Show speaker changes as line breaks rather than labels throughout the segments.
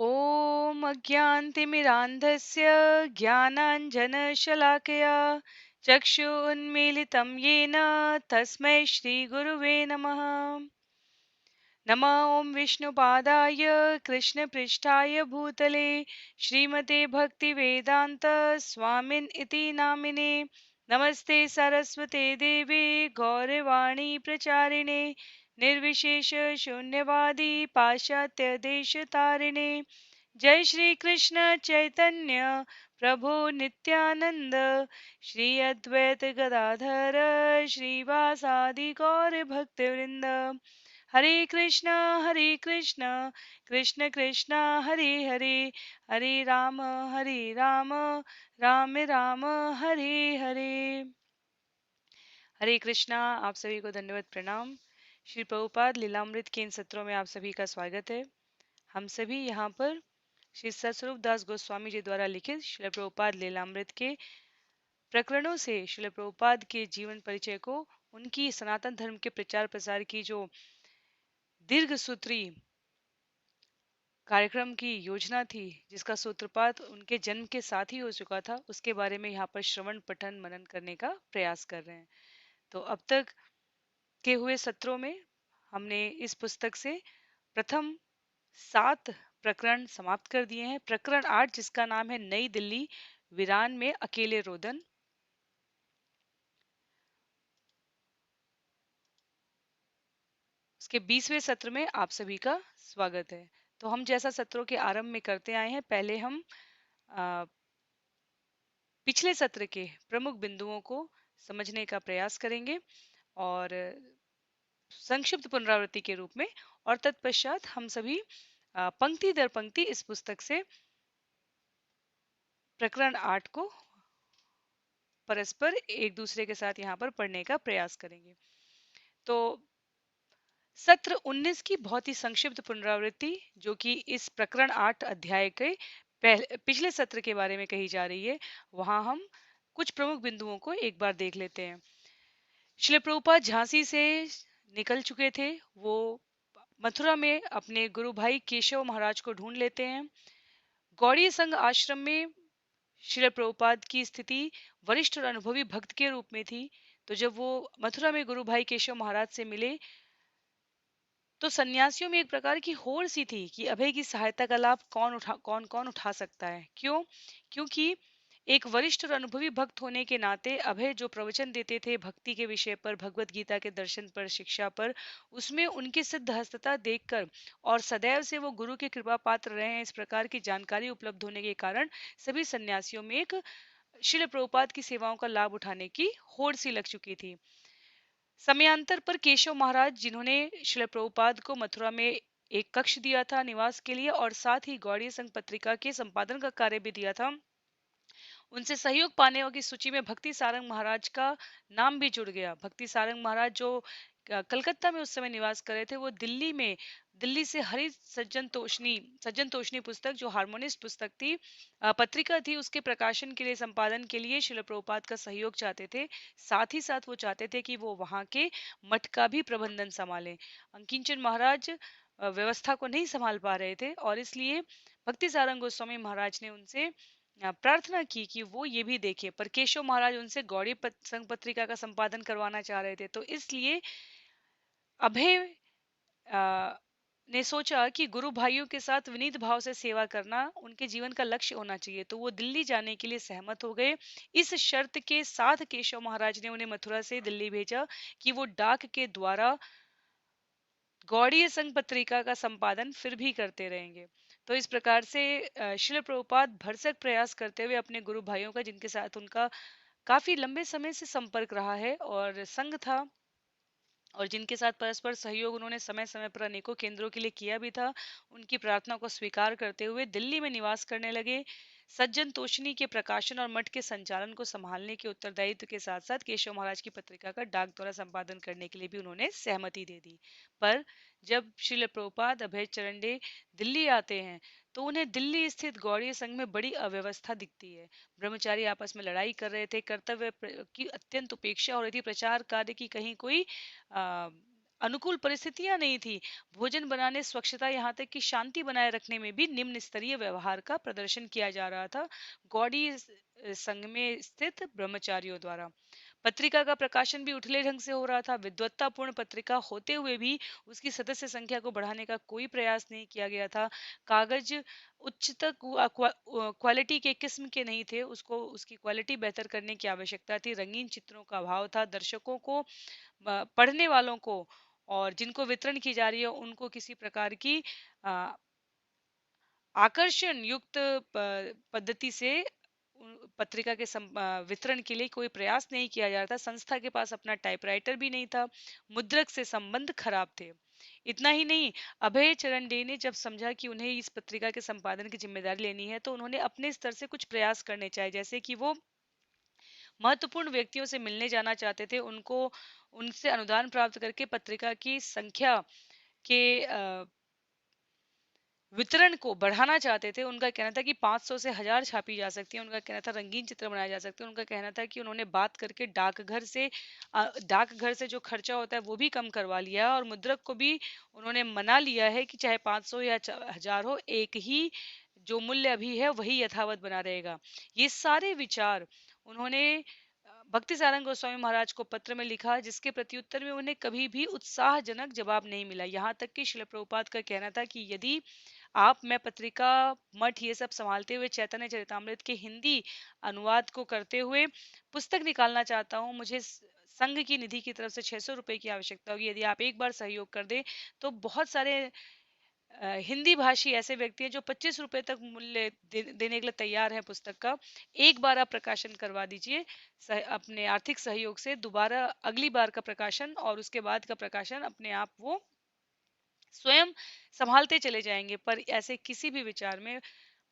ॐ अज्ञानतिमिरान्धस्य ज्ञानाञ्जनशलाकया चक्षुन्मीलितं येन तस्मै श्रीगुरुवे नमः। नमो ॐ विष्णुपादाय कृष्णपृष्ठाय भूतले श्रीमते भक्तिवेदान्त स्वामिन् इति नामिने। नमस्ते सरस्वते देवे गौरवाणी प्रचारिणे निर्विशेष शून्यवादी पाश्चात्य देशतारिणे। जय श्री कृष्ण चैतन्य प्रभु नित्यानंद श्री अद्वैत गदाधर श्रीवासादि गौर भक्तवृंद। हरे कृष्ण कृष्ण कृष्ण हरे हरे, हरे राम राम राम हरे हरे। हरे कृष्णा। आप सभी को धन्यवाद प्रणाम। श्री प्रभुपाद लीलामृत के इन सत्रों में आप सभी का स्वागत है। हम सभी यहाँ पर श्री सतस्वरूप दास गोस्वामी जी द्वारा लिखित श्रील प्रभुपाद लीलामृत के प्रकरणों से श्रील प्रभुपाद के जीवन परिचय को, उनकी सनातन धर्म के प्रचार प्रसार की जो दीर्घ सूत्री कार्यक्रम की योजना थी, जिसका सूत्रपात उनके जन्म के साथ ही हो चुका था, उसके बारे में यहाँ पर श्रवण पठन मनन करने का प्रयास कर रहे हैं। तो अब तक के हुए सत्रों में हमने इस पुस्तक से प्रथम 7 प्रकरण समाप्त कर दिए हैं। प्रकरण 8 जिसका नाम है नई दिल्ली वीरान में अकेले रोदन, उसके 20वें सत्र में आप सभी का स्वागत है। तो हम जैसा सत्रों के आरंभ में करते आए हैं, पहले हम पिछले सत्र के प्रमुख बिंदुओं को समझने का प्रयास करेंगे और संक्षिप्त पुनरावृत्ति के रूप में, और तत्पश्चात हम सभी पंक्ति दर पंक्ति इस पुस्तक से प्रकरण 8 को परस्पर एक दूसरे के साथ यहाँ पर पढ़ने का प्रयास करेंगे। तो सत्र 19 की बहुत ही संक्षिप्त पुनरावृत्ति, जो कि इस प्रकरण 8 अध्याय के पिछले सत्र के बारे में कही जा रही है, वहां हम कुछ प्रमुख बिंदुओं को एक बार देख लेते हैं। श्रील प्रभुपाद झांसी से निकल चुके थे। वो मथुरा में अपने गुरु भाई केशव महाराज को ढूंढ लेते हैं। गौड़ीय संघ आश्रम में श्रील प्रभुपाद की स्थिति वरिष्ठ और अनुभवी भक्त के रूप में थी। तो जब वो मथुरा में गुरु भाई केशव महाराज से मिले, तो सन्यासियों में एक प्रकार की होड़ सी थी कि अभय की सहायता का लाभ कौन कौन उठा सकता है। क्यों? क्योंकि एक वरिष्ठ और अनुभवी भक्त होने के नाते अभय जो प्रवचन देते थे भक्ति के विषय पर, भगवत गीता के दर्शन पर, शिक्षा पर, उसमें उनकी सिद्ध हस्तता देखकर और सदैव से वो गुरु के कृपा पात्र रहे हैं, इस प्रकार की जानकारी उपलब्ध होने के कारण सभी सन्यासियों में एक श्रील प्रभुपाद की सेवाओं का लाभ उठाने की होड़ सी लग चुकी थी। समयांतर पर केशव महाराज, जिन्होंने श्रील प्रभुपाद को मथुरा में एक कक्ष दिया था निवास के लिए और साथ ही गौड़ीय संघ पत्रिका के संपादन का कार्य भी दिया था, उनसे सहयोग पाने की सूची में भक्ति सारंग महाराज का नाम भी जुड़ गया। भक्ति सारंग महाराज जो कलकत्ता में उस समय निवास कर रहे थे, वो दिल्ली से हरि सज्जन तोषणी पुस्तक, जो हार्मोनिस्ट पुस्तक थी, पत्रिका थी, उसके प्रकाशन के लिए, संपादन के लिए श्रील प्रभुपाद का सहयोग चाहते थे। साथ ही साथ वो चाहते थे कि वो वहाँ के मठ का भी प्रबंधन संभालें। अंकिंचन महाराज व्यवस्था को नहीं संभाल पा रहे थे और इसलिए भक्ति सारंग गोस्वामी महाराज ने उनसे प्रार्थना की कि वो ये भी देखे, पर केशव महाराज उनसे गौड़ी संघ पत्रिका का संपादन करवाना चाह रहे थे। तो इसलिए अभय ने सोचा कि गुरु भाइयों के साथ विनीत भाव से सेवा करना उनके जीवन का लक्ष्य होना चाहिए, तो वो दिल्ली जाने के लिए सहमत हो गए। इस शर्त के साथ केशव महाराज ने उन्हें मथुरा से दिल्ली भेजा कि वो डाक के द्वारा गौड़ीय संघ पत्रिका का संपादन फिर भी करते रहेंगे। तो इस प्रकार से श्रील प्रभुपाद भरसक प्रयास करते हुए अपने गुरु भाइयों का, जिनके साथ उनका काफी लंबे समय से संपर्क रहा है और संग था, और जिनके साथ परस्पर सहयोग उन्होंने समय समय पर अनेकों केंद्रों के लिए किया भी था, उनकी प्रार्थना को स्वीकार करते हुए दिल्ली में निवास करने लगे। सज्जन तोषणी के प्रकाशन और मठ के संचालन को संभालने के उत्तरदायित्व के साथ साथ केशव महाराज की पत्रिका का डाक द्वारा संपादन करने के लिए भी उन्होंने सहमति दे दी। पर जब श्रील प्रभुपाद अभय चरंडे दिल्ली आते हैं, तो उन्हें दिल्ली स्थित गौड़ीय संघ में बड़ी अव्यवस्था दिखती है। ब्रह्मचारी आपस में लड़ाई कर रहे थे, कर्तव्य की अत्यंत उपेक्षा हो रही थी, प्रचार कार्य की कहीं कोई अनुकूल परिस्थितियां नहीं थी। भोजन बनाने, स्वच्छता, यहाँ तक कि शांति बनाए रखने में भी निम्न स्तरीय व्यवहार का प्रदर्शन किया जा रहा था गौड़ी संघ में स्थित ब्रह्मचारियों द्वारा। पत्रिका का प्रकाशन भी उठले ढंग से हो रहा था। विद्वत्तापूर्ण पत्रिका होते हुए भी उसकी सदस्य संख्या को बढ़ाने का कोई प्रयास नहीं किया गया था। कागज उच्चतर क्वालिटी के किस्म के नहीं थे, उसको उसकी क्वालिटी बेहतर करने की आवश्यकता थी। रंगीन चित्रों का अभाव था। दर्शकों को, पढ़ने वालों को और जिनको वितरण की जा रही है उनको किसी प्रकार की आकर्षण युक्त पद्धति से पत्रिका के वितरण के लिए कोई प्रयास नहीं किया जा रहा था। संस्था के पास अपना टाइपराइटर भी नहीं था। मुद्रक से संबंध खराब थे। इतना ही नहीं, अभय चरण डे ने जब समझा कि उन्हें इस पत्रिका के संपादन की जिम्मेदारी लेनी है तो उन्होंने अपने स्तर से कुछ प्रयास करने चाहिए, जैसे कि वो महत्वपूर्ण व्यक्तियों से मिलने जाना चाहते थे, उनको उनसे अनुदान प्राप्त करके पत्रिका की संख्या के वितरण को बढ़ाना चाहते थे। उनका कहना था कि 500 से 1000 छापी जा सकती है। उनका कहना था रंगीन चित्र बनाए जा सकते हैं। उनका कहना था कि उन्होंने बात करके डाकघर से जो खर्चा होता है वो भी कम करवा लिया और मुद्रक को भी उन्होंने मना लिया है कि चाहे 500 या 1000 हो, एक ही जो मूल्य अभी है वही यथावत बना रहेगा। ये सारे विचार उन्होंने भक्ति सारंग गोस्वामी महाराज को पत्र में लिखा, जिसके प्रत्युत्तर में उन्हें कभी भी उत्साहजनक जवाब नहीं मिला। यहाँ तक कि श्रील प्रभुपाद का कहना था कि यदि मैं पत्रिका, मठ ये सब संभालते हुए चैतन्य चरितामृत के हिंदी अनुवाद को करते हुए पुस्तक निकालना चाहता हूँ, मुझे संघ की निधि की तरफ से 600 रुपए की आवश्यकता होगी। यदि आप एक बार सहयोग कर दे तो बहुत सारे हिंदी भाषी ऐसे व्यक्ति हैं जो 25 रुपए तक मूल्य देने के लिए तैयार है पुस्तक का। एक बार आप प्रकाशन करवा दीजिए अपने आर्थिक सहयोग से। दोबारा अगली बार का प्रकाशन और उसके बाद का प्रकाशन अपने आप वो स्वयं संभालते चले जाएंगे। पर ऐसे किसी भी विचार में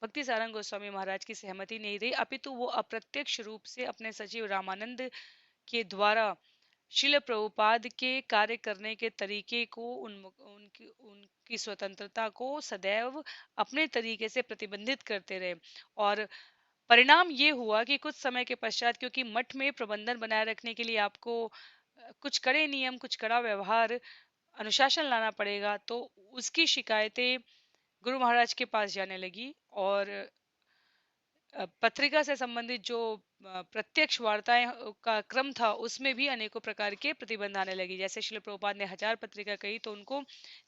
भक्ति सारंग गोस्वामी महाराज की सहमति नहीं रही, अपितु वो अप्रत्यक्ष रूप से अपने सचिव रामानंद के द्वारा शिल प्रभुपाद के कार्य करने के तरीके को, उनकी स्वतंत्रता को सदैव अपने तरीके से प्रतिबंधित करते रहे। और परिणाम ये हुआ कि कुछ समय के पश्चात, क्योंकि मठ में प्रबंधन बनाए रखने के लिए आपको कुछ कड़े नियम, कुछ कड़ा व्यवहार, अनुशासन लाना पड़ेगा, तो उसकी शिकायतें गुरु महाराज के पास जाने लगी। और पत्रिका से संबंधित जो प्रत्यक्ष वार्ताएं का क्रम था उसमें भी अनेकों प्रकार के प्रतिबंध आने लगे। जैसे श्रील प्रभुपाद ने 1000 पत्रिका कही तो उनको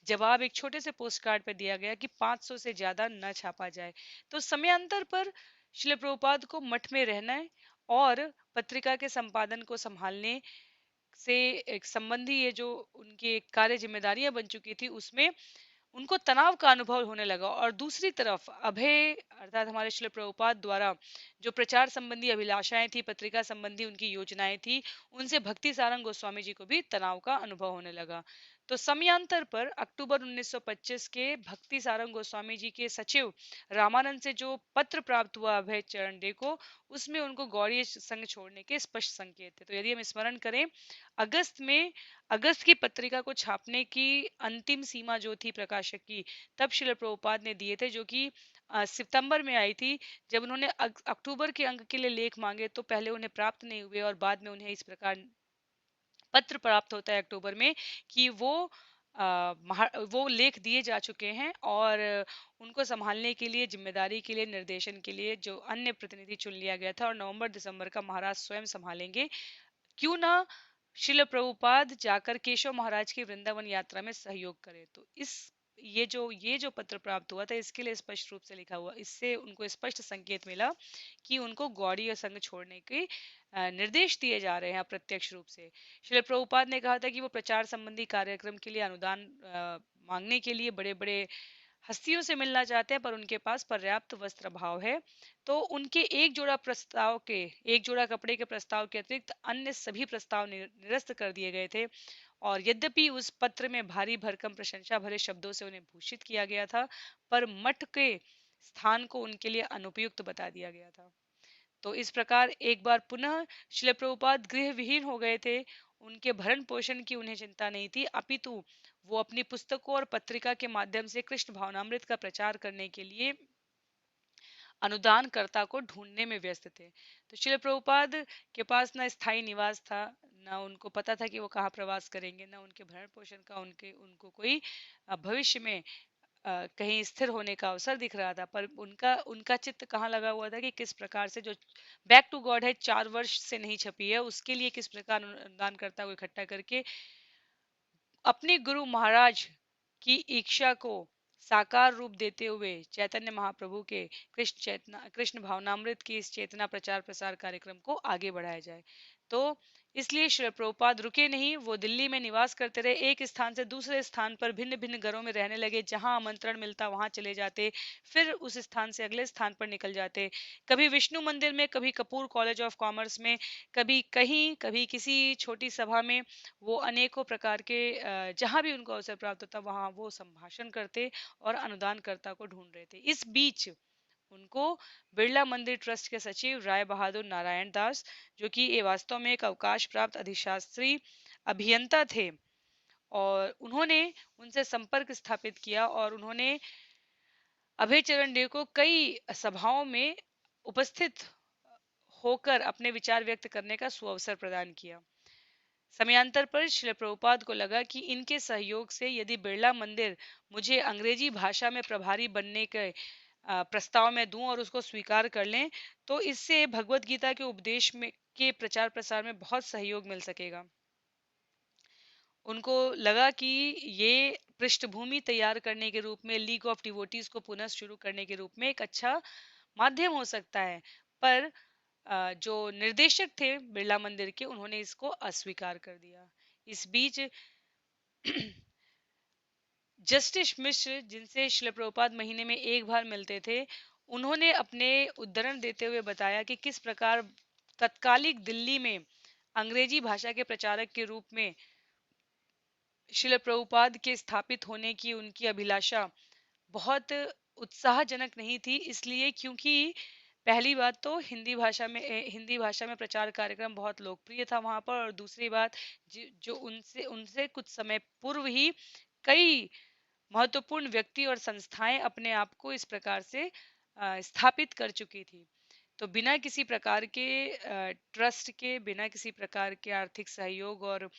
जवाब एक छोटे से पोस्ट कार्ड पे दिया गया कि 500 से ज्यादा न छापा जाए। तो समयांतर पर श्रील प्रभुपाद को मठ में रहना और पत्रिका के संपादन को संभालने से एक संबंधी ये जो उनकी कार्य जिम्मेदारियां बन चुकी थी उसमें उनको तनाव का अनुभव होने लगा। और दूसरी तरफ अभय अर्थात हमारे श्रील प्रभुपाद द्वारा जो प्रचार संबंधी अभिलाषाएं थी, पत्रिका संबंधी उनकी योजनाएं थी, उनसे भक्ति सारंग गोस्वामी जी को भी तनाव का अनुभव होने लगा। तो समयांतर पर अक्टूबर 1925 के भक्ति सारंग गोस्वामी जी के सचिव रामानंद से जो पत्र प्राप्त हुआ अभय चरण डे को, उसमें उनको गौड़ीय संघ छोड़ने के स्पष्ट संकेत थे। तो यदि हम स्मरण करें, अगस्त में, अगस्त की पत्रिका को छापने की अंतिम सीमा जो थी प्रकाशक की, तब श्रील प्रभुपाद ने दिए थे, जो कि सितंबर में आई थी। जब उन्होंने अक्टूबर के अंक के लिए लेख मांगे तो पहले उन्हें प्राप्त नहीं हुए और बाद में उन्हें इस प्रकार पत्र प्राप्त होता है अक्टूबर में कि वो लेख दिए जा चुके हैं और उनको संभालने के लिए, जिम्मेदारी के लिए, निर्देशन के लिए जो अन्य प्रतिनिधि चुन लिया गया था और नवंबर दिसंबर का महाराज स्वयं संभालेंगे। क्यों ना शिल प्रभुपाद जाकर केशव महाराज की वृंदावन यात्रा में सहयोग करे। तो इस ये जो पत्र प्राप्त हुआ था इसके लिए स्पष्ट रूप से लिखा हुआ, इससे उनको स्पष्ट संकेत मिला कि उनको गौड़ीय संघ छोड़ने के निर्देश दिए जा रहे हैं अप्रत्यक्ष रूप से। श्रील प्रभुपाद ने कहा था कि वो प्रचार संबंधी कार्यक्रम के लिए अनुदान मांगने के लिए बड़े बड़े हस्तियों से मिलना चाहते हैं, पर उनके पास पर्याप्त वस्त्र अभाव है। तो उनके एक जोड़ा कपड़े के प्रस्ताव के अतिरिक्त अन्य सभी प्रस्ताव निरस्त कर दिए गए थे। और यद्यपि उस पत्र में भारी भरकम प्रशंसा भरे शब्दों से उन्हें भूषित किया गया था, पर मठ के स्थान को उनके लिए अनुपयुक्त बता दिया गया था। तो इस प्रकार एक बार पुनः श्रील प्रभुपाद गृह विहीन हो गए थे। उनके भरण पोषण की उन्हें चिंता नहीं थी, अपितु वो अपनी पुस्तकों और पत्रिका के माध्यम से कृष्ण भावनामृत का प्रचार करने के लिए अनुदानकर्ता को ढूंढने में व्यस्त थे। तो श्रील प्रभुपाद के पास ना स्थायी निवास था, ना उनको पता था कि वो कहाँ प्रवास करेंगे, ना उनके भरण पोषण का उनको कोई भविष्य में कहीं स्थिर होने का अवसर दिख रहा था। पर उनका उनका चित्त कहाँ लगा हुआ था कि किस प्रकार से जो बैक टू गॉड है 4 वर्ष से नहीं छपी है, उसके लिए किस प्रकार अनुदानकर्ता को इकट्ठा करके अपने गुरु महाराज की इच्छा को साकार रूप देते हुए चैतन्य महाप्रभु के कृष्ण भावनामृत की इस चेतना प्रचार प्रसार कार्यक्रम को आगे बढ़ाया जाए। तो इसलिए श्री प्रभुपाद रुके नहीं, वो दिल्ली में निवास करते रहे। एक स्थान से दूसरे स्थान पर भिन्न भिन्न घरों में रहने लगे, जहां आमंत्रण मिलता वहां चले जाते, फिर उस स्थान से अगले स्थान पर निकल जाते। कभी विष्णु मंदिर में, कभी कपूर कॉलेज ऑफ कॉमर्स में, कभी कहीं, कभी किसी छोटी सभा में। वो अनेकों प्रकार के जहां भी उनको अवसर प्राप्त होता वहां वो संभाषण करते और अनुदानकर्ता को ढूंढ रहे थे। इस बीच उनको बिरला मंदिर ट्रस्ट के सचिव राय बहादुर नारायण दास, जो कि ये वास्तव में एक अवकाश प्राप्त अधिशास्त्री अभियंता थे, और उन्होंने उनसे संपर्क स्थापित किया और उन्होंने अभय चरण डे को कई सभाओं में उपस्थित होकर अपने विचार व्यक्त करने का सुअवसर प्रदान किया। समयांतर पर श्री प्रभुपाद को लगा कि इनके सहयोग से यदि बिरला मंदिर मुझे अंग्रेजी भाषा में प्रभारी बनने के प्रस्ताव में दूं और उसको स्वीकार कर लें, तो इससे भगवत गीता के उपदेश में के प्रचार प्रसार में बहुत सहयोग मिल सकेगा। उनको लगा कि ये पृष्ठभूमि तैयार करने के रूप में लीग ऑफ डिवोटीज को पुनः शुरू करने के रूप में एक अच्छा माध्यम हो सकता है। पर जो निर्देशक थे बिरला मंदिर के, उन्होंने इसको अस्वीकार कर दिया। इस बीच जस्टिस मिश्र, जिनसे श्रील प्रभुपाद महीने में एक बार मिलते थे, उन्होंने अपने उद्धरण देते हुए बताया कि किस प्रकार तत्कालिक दिल्ली में अंग्रेजी भाषा के प्रचारक के रूप में श्रील प्रभुपाद के स्थापित होने की उनकी अभिलाषा बहुत उत्साहजनक नहीं थी। इसलिए क्योंकि पहली बात तो हिंदी भाषा में प्रचार कार्यक्रम बहुत लोकप्रिय था वहां पर, और दूसरी बात जो उनसे उनसे कुछ समय पूर्व ही कई महत्वपूर्ण व्यक्ति और संस्थाएं अपने आप को इस प्रकार से स्थापित कर चुकी थी। तो बिना किसी प्रकार के ट्रस्ट के, बिना किसी प्रकार के आर्थिक सहयोग और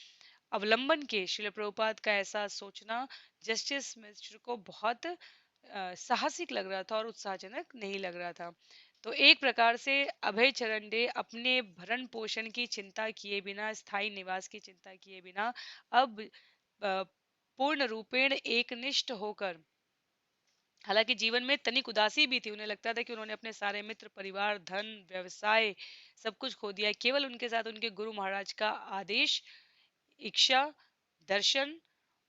अवलंबन के श्रील प्रभुपाद का ऐसा सोचना जस्टिस मिश्र को बहुत साहसिक लग रहा था और उत्साहजनक नहीं लग रहा था। तो एक प्रकार से अभय चरण डे अपने भरण पोषण की चिंता किए बिना, स्थायी निवास की चिंता किए बिना अब पूर्ण रूपेण एकनिष्ठ होकर, हालांकि जीवन में तनिक उदासी भी थी, उन्हें लगता था कि उन्होंने अपने सारे मित्र, परिवार, धन, व्यवसाय सब कुछ खो दिया, केवल उनके साथ उनके गुरु महाराज का आदेश, इच्छा, दर्शन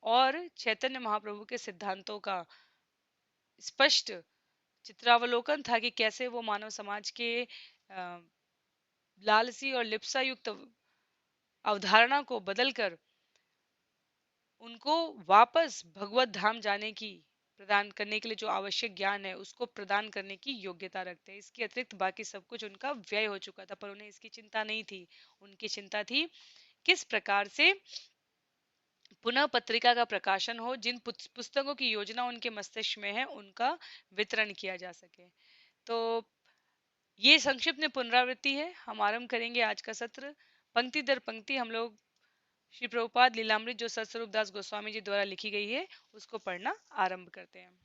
और चैतन्य महाप्रभु के सिद्धांतों का स्पष्ट चित्रावलोकन था कि कैसे वो मानव समाज के लालसी और लिप्सा युक्त अवधारणा को बदलकर उनको वापस भगवत धाम जाने की प्रदान करने के लिए जो आवश्यक ज्ञान है उसको प्रदान करने की योग्यता रखते हैं। इसके अतिरिक्त बाकी सब कुछ उनका व्यय हो चुका था, पर उन्हें इसकी चिंता नहीं थी। उनकी चिंता थी किस प्रकार से पुनः पत्रिका का प्रकाशन हो, जिन पुस्तकों की योजना उनके मस्तिष्क में है उनका वितरण किया जा सके। तो ये संक्षिप्त में पुनरावृत्ति है। हम आरंभ करेंगे आज का सत्र। पंक्ति दर पंक्ति हम लोग श्री प्रभुपाद लीलामृत जो सतस्वरूप दास गोस्वामी जी द्वारा लिखी गई है उसको पढ़ना आरंभ करते हैं।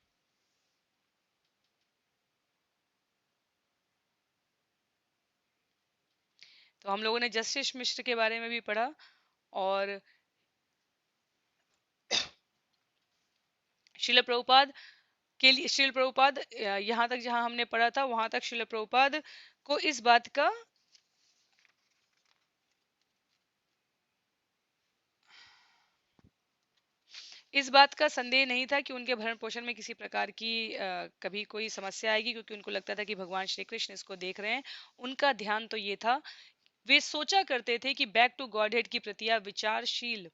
तो हम लोगों ने जस्टिस मिश्र के बारे में भी पढ़ा, और श्रील प्रभुपाद के लिए श्रील प्रभुपाद यहाँ तक जहां हमने पढ़ा था वहां तक श्रील प्रभुपाद को इस बात का संदेह नहीं था कि उनके भरण पोषण में किसी प्रकार की कभी कोई समस्या आएगी, क्योंकि उनको लगता था कि भगवान श्री कृष्ण इसको देख रहे हैं। उनका ध्यान तो ये था, वे सोचा करते थे कि बैक टू गॉडहेड की प्रतियां विचारशील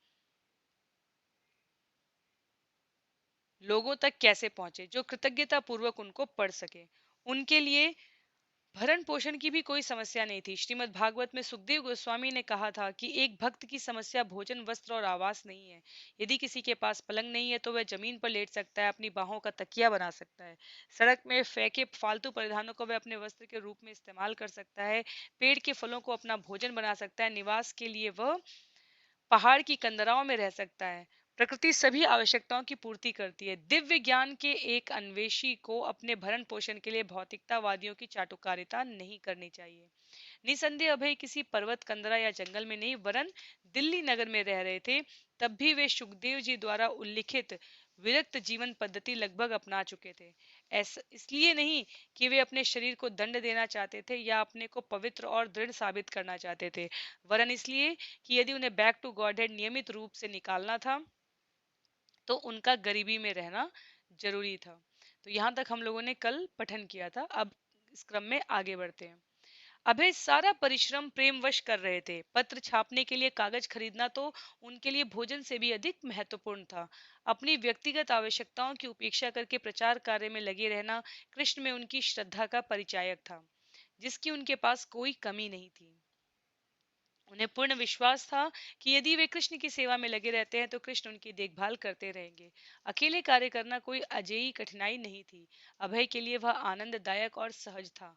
लोगों तक कैसे पहुंचे, जो कृतज्ञता पूर्वक उनको पढ़ सके। उनके लिए भरण पोषण की भी कोई समस्या नहीं थी। श्रीमद् भागवत में सुखदेव गोस्वामी ने कहा था कि एक भक्त की समस्या भोजन, वस्त्र और आवास नहीं है। यदि किसी के पास पलंग नहीं है तो वह जमीन पर लेट सकता है, अपनी बाहों का तकिया बना सकता है, सड़क में फेंके फालतू परिधानों को वह अपने वस्त्र के रूप में इस्तेमाल कर सकता है, पेड़ के फलों को अपना भोजन बना सकता है, निवास के लिए वह पहाड़ की कंदराओं में रह सकता है। प्रकृति सभी आवश्यकताओं की पूर्ति करती है। दिव्य ज्ञान के एक अन्वेषी को अपने भरण पोषण के लिए भौतिकतावादियों की चाटुकारिता नहीं करनी चाहिए। निसंदेह अभय किसी पर्वत, कंदरा या जंगल में नहीं, वरन दिल्ली नगर में रह रहे थे। तब भी वे सुखदेव जी द्वारा उल्लिखित विरक्त जीवन पद्धति लगभग अपना चुके थे। ऐसा इसलिए नहीं कि वे अपने शरीर को दंड देना चाहते थे या अपने को पवित्र और दृढ़ साबित करना चाहते थे, वरन इसलिए कि यदि उन्हें बैक टू गॉडहेड नियमित रूप से निकालना था तो उनका गरीबी में रहना जरूरी था। तो यहाँ तक हम लोगों ने कल पठन किया था। अब इस क्रम में आगे बढ़ते हैं। अभय सारा परिश्रम प्रेमवश कर रहे थे। पत्र छापने के लिए कागज खरीदना तो उनके लिए भोजन से भी अधिक महत्वपूर्ण था। अपनी व्यक्तिगत आवश्यकताओं की उपेक्षा करके प्रचार कार्य में लगे रहना कृष्ण में उनकी श्रद्धा का परिचायक था, जिसकी उनके पास कोई कमी नहीं थी। उन्हें पूर्ण विश्वास था कि यदि वे कृष्ण की सेवा में लगे रहते हैं तो कृष्ण उनकी देखभाल करते रहेंगे। अकेले कार्य करना कोई अजेयी कठिनाई नहीं थी। अभय के लिए वह आनंददायक और सहज था।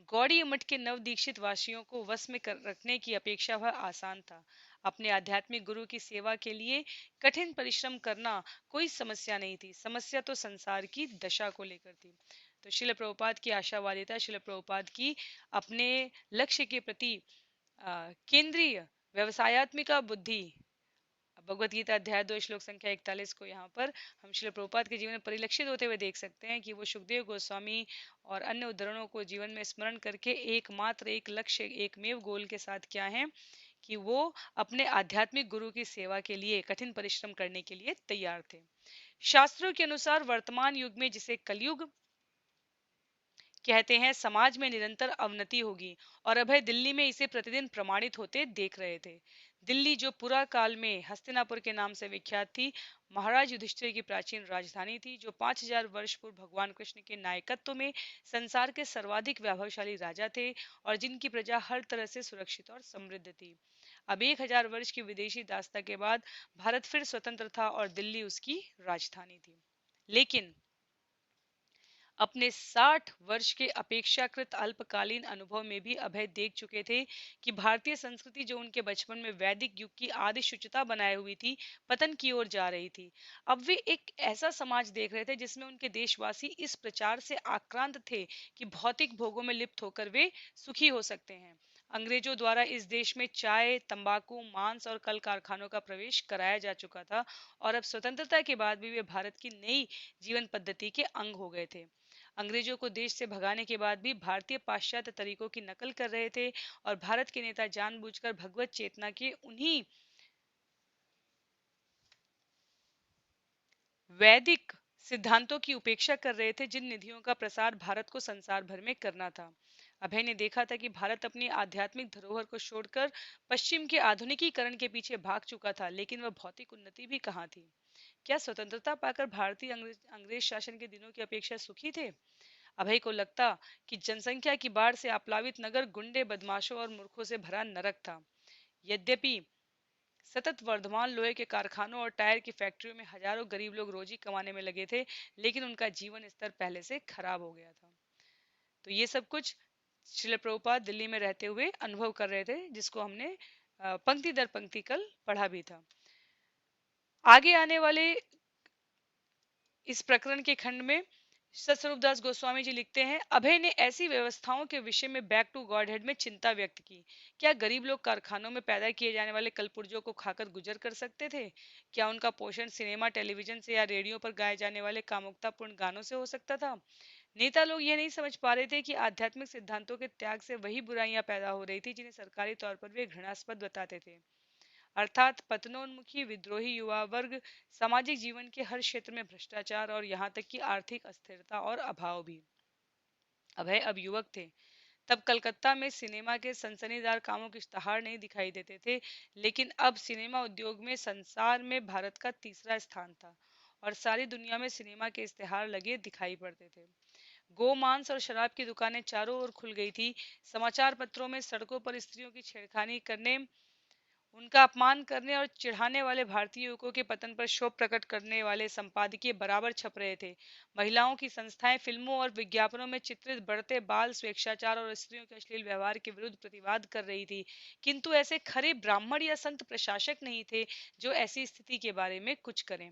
गौड़ी मठ के नव दीक्षित वासियों को वश में रखने की अपेक्षा वह आसान था। अपने आध्यात्मिक गुरु की सेवा के लिए कठिन परिश्रम करना कोई समस्या नहीं थी। समस्या तो संसार की दशा को लेकर थी। तो शिल प्रभुपाद की आशावादिता, शिल प्रभुपाद की अपने लक्ष्य के प्रति केंद्रीय व्यवसायत्मिका बुद्धि। भगवत गीता अध्याय 2 श्लोक संख्या 41 को यहाँ पर हम श्रील प्रभुपाद के जीवन में परिलक्षित होते हुए देख सकते हैं कि वो सुखदेव गोस्वामी और अन्य उद्धरणों को जीवन में स्मरण करके एकमात्र एक लक्ष्य, एकमेव गोल के साथ क्या है कि वो अपने आध्यात्मिक गुरु की सेवा के लिए कठिन परिश्रम करने के लिए तैयार थे। शास्त्रों के अनुसार वर्तमान युग में, जिसे कलयुग कहते हैं, समाज में निरंतर अवनति होगी और अभय दिल्ली में इसे प्रतिदिन प्रमाणित होते देख रहे थे। दिल्ली जो पुरा काल में हस्तिनापुर के नाम से विख्यात थी, महाराज युधिष्ठिर की प्राचीन राजधानी थी, जो 5000 वर्ष पूर्व भगवान कृष्ण के नायकत्व में संसार के सर्वाधिक वैभवशाली राजा थे और जिनकी प्रजा हर तरह से सुरक्षित और समृद्ध थी। अब 1000 वर्ष की विदेशी दासता के बाद भारत फिर स्वतंत्र था और दिल्ली उसकी राजधानी थी। लेकिन अपने 60 वर्ष के अपेक्षाकृत अल्पकालीन अनुभव में भी अभय देख चुके थे कि भारतीय संस्कृति, जो उनके बचपन में वैदिक युग की आदि शुचिता बनाए हुई थी, पतन की ओर जा रही थी। अब वे एक ऐसा समाज देख रहे थे जिसमें उनके देशवासी इस प्रचार से आक्रांत थे कि भौतिक भोगों में लिप्त होकर वे सुखी हो सकते हैं। अंग्रेजों द्वारा इस देश में चाय, तंबाकू, मांस और कल कारखानों का प्रवेश कराया जा चुका था और अब स्वतंत्रता के बाद भी वे भारत की नई जीवन पद्धति के अंग हो गए थे। अंग्रेजों को देश से भगाने के बाद भी भारतीय पाश्चात्य तरीकों की नकल कर रहे थे और भारत के नेता जानबूझकर भगवत चेतना के उन्हीं वैदिक सिद्धांतों की उपेक्षा कर रहे थे जिन निधियों का प्रसार भारत को संसार भर में करना था। अभय ने देखा था कि भारत अपनी आध्यात्मिक धरोहर को छोड़कर पश्चिम के आधुनिकीकरण के पीछे भाग चुका था, लेकिन वह भौतिक उन्नति भी कहाँ थी। क्या स्वतंत्रता पाकर भारतीय अंग्रेज शासन के दिनों की अपेक्षा सुखी थे? अभय को लगता कि जनसंख्या की बाढ़ से आप्लावित नगर गुंडे, बदमाशों और मूर्खों से भरा नरक था। यद्यपि सतत वर्धमान लोहे के कारखानों और टायर की फैक्ट्रियों में हजारों गरीब लोग रोजी कमाने में लगे थे, लेकिन उनका जीवन स्तर पहले से खराब हो गया था। तो ये सब कुछ श्रील प्रभुपाद दिल्ली में रहते हुए अनुभव कर रहे थे, जिसको हमने पंक्ति दर पंक्ति कल पढ़ा भी था। आगे आने वाले इस प्रकरण के खंड में सतस्वरूपदास गोस्वामी जी लिखते हैं, अभय ने ऐसी व्यवस्थाओं के विषय में बैक टू गॉडहेड में चिंता व्यक्त की। क्या गरीब लोग कारखानों में पैदा किए जाने वाले कलपुर्जों को खाकर गुजर कर सकते थे? क्या उनका पोषण सिनेमा, टेलीविजन से या रेडियो पर गाए जाने वाले कामुकतापूर्ण गानों से हो सकता था? नेता लोग यह नहीं समझ पा रहे थे कि आध्यात्मिक सिद्धांतों के त्याग से वही बुराइयां पैदा हो रही थी जिन्हें सरकारी तौर पर वे घृणास्पद बताते थे। अर्थात पतनोन्मुखी विद्रोही युवा वर्ग, सामाजिक जीवन के हर क्षेत्र में भ्रष्टाचार और यहाँ तक कि आर्थिक अस्थिरता और अभाव भी। अभय अब युवक थे। तब कलकत्ता में सिनेमा के सनसनीदार कामों की इश्तहार नहीं दिखाई देते थे, लेकिन अब सिनेमा उद्योग में संसार में भारत का तीसरा स्थान था और सारी दुनिया में सिनेमा के इश्तेहार लगे दिखाई पड़ते थे। गोमांस और शराब की दुकानें चारों ओर खुल गई थी। समाचार पत्रों में सड़कों पर स्त्रियों की छेड़खानी करने, उनका अपमान करने और चिढ़ाने वाले भारतीय युवकों के पतन पर क्षोभ प्रकट करने वाले संपादकीय बराबर छप रहे थे। महिलाओं की संस्थाएं फिल्मों और विज्ञापनों में चित्रित बढ़ते बाल स्वेच्छाचार और स्त्रियों के अश्लील व्यवहार के विरुद्ध प्रतिवाद कर रही थी, किंतु ऐसे खरे ब्राह्मण या संत प्रशासक नहीं थे जो ऐसी स्थिति के बारे में कुछ करें।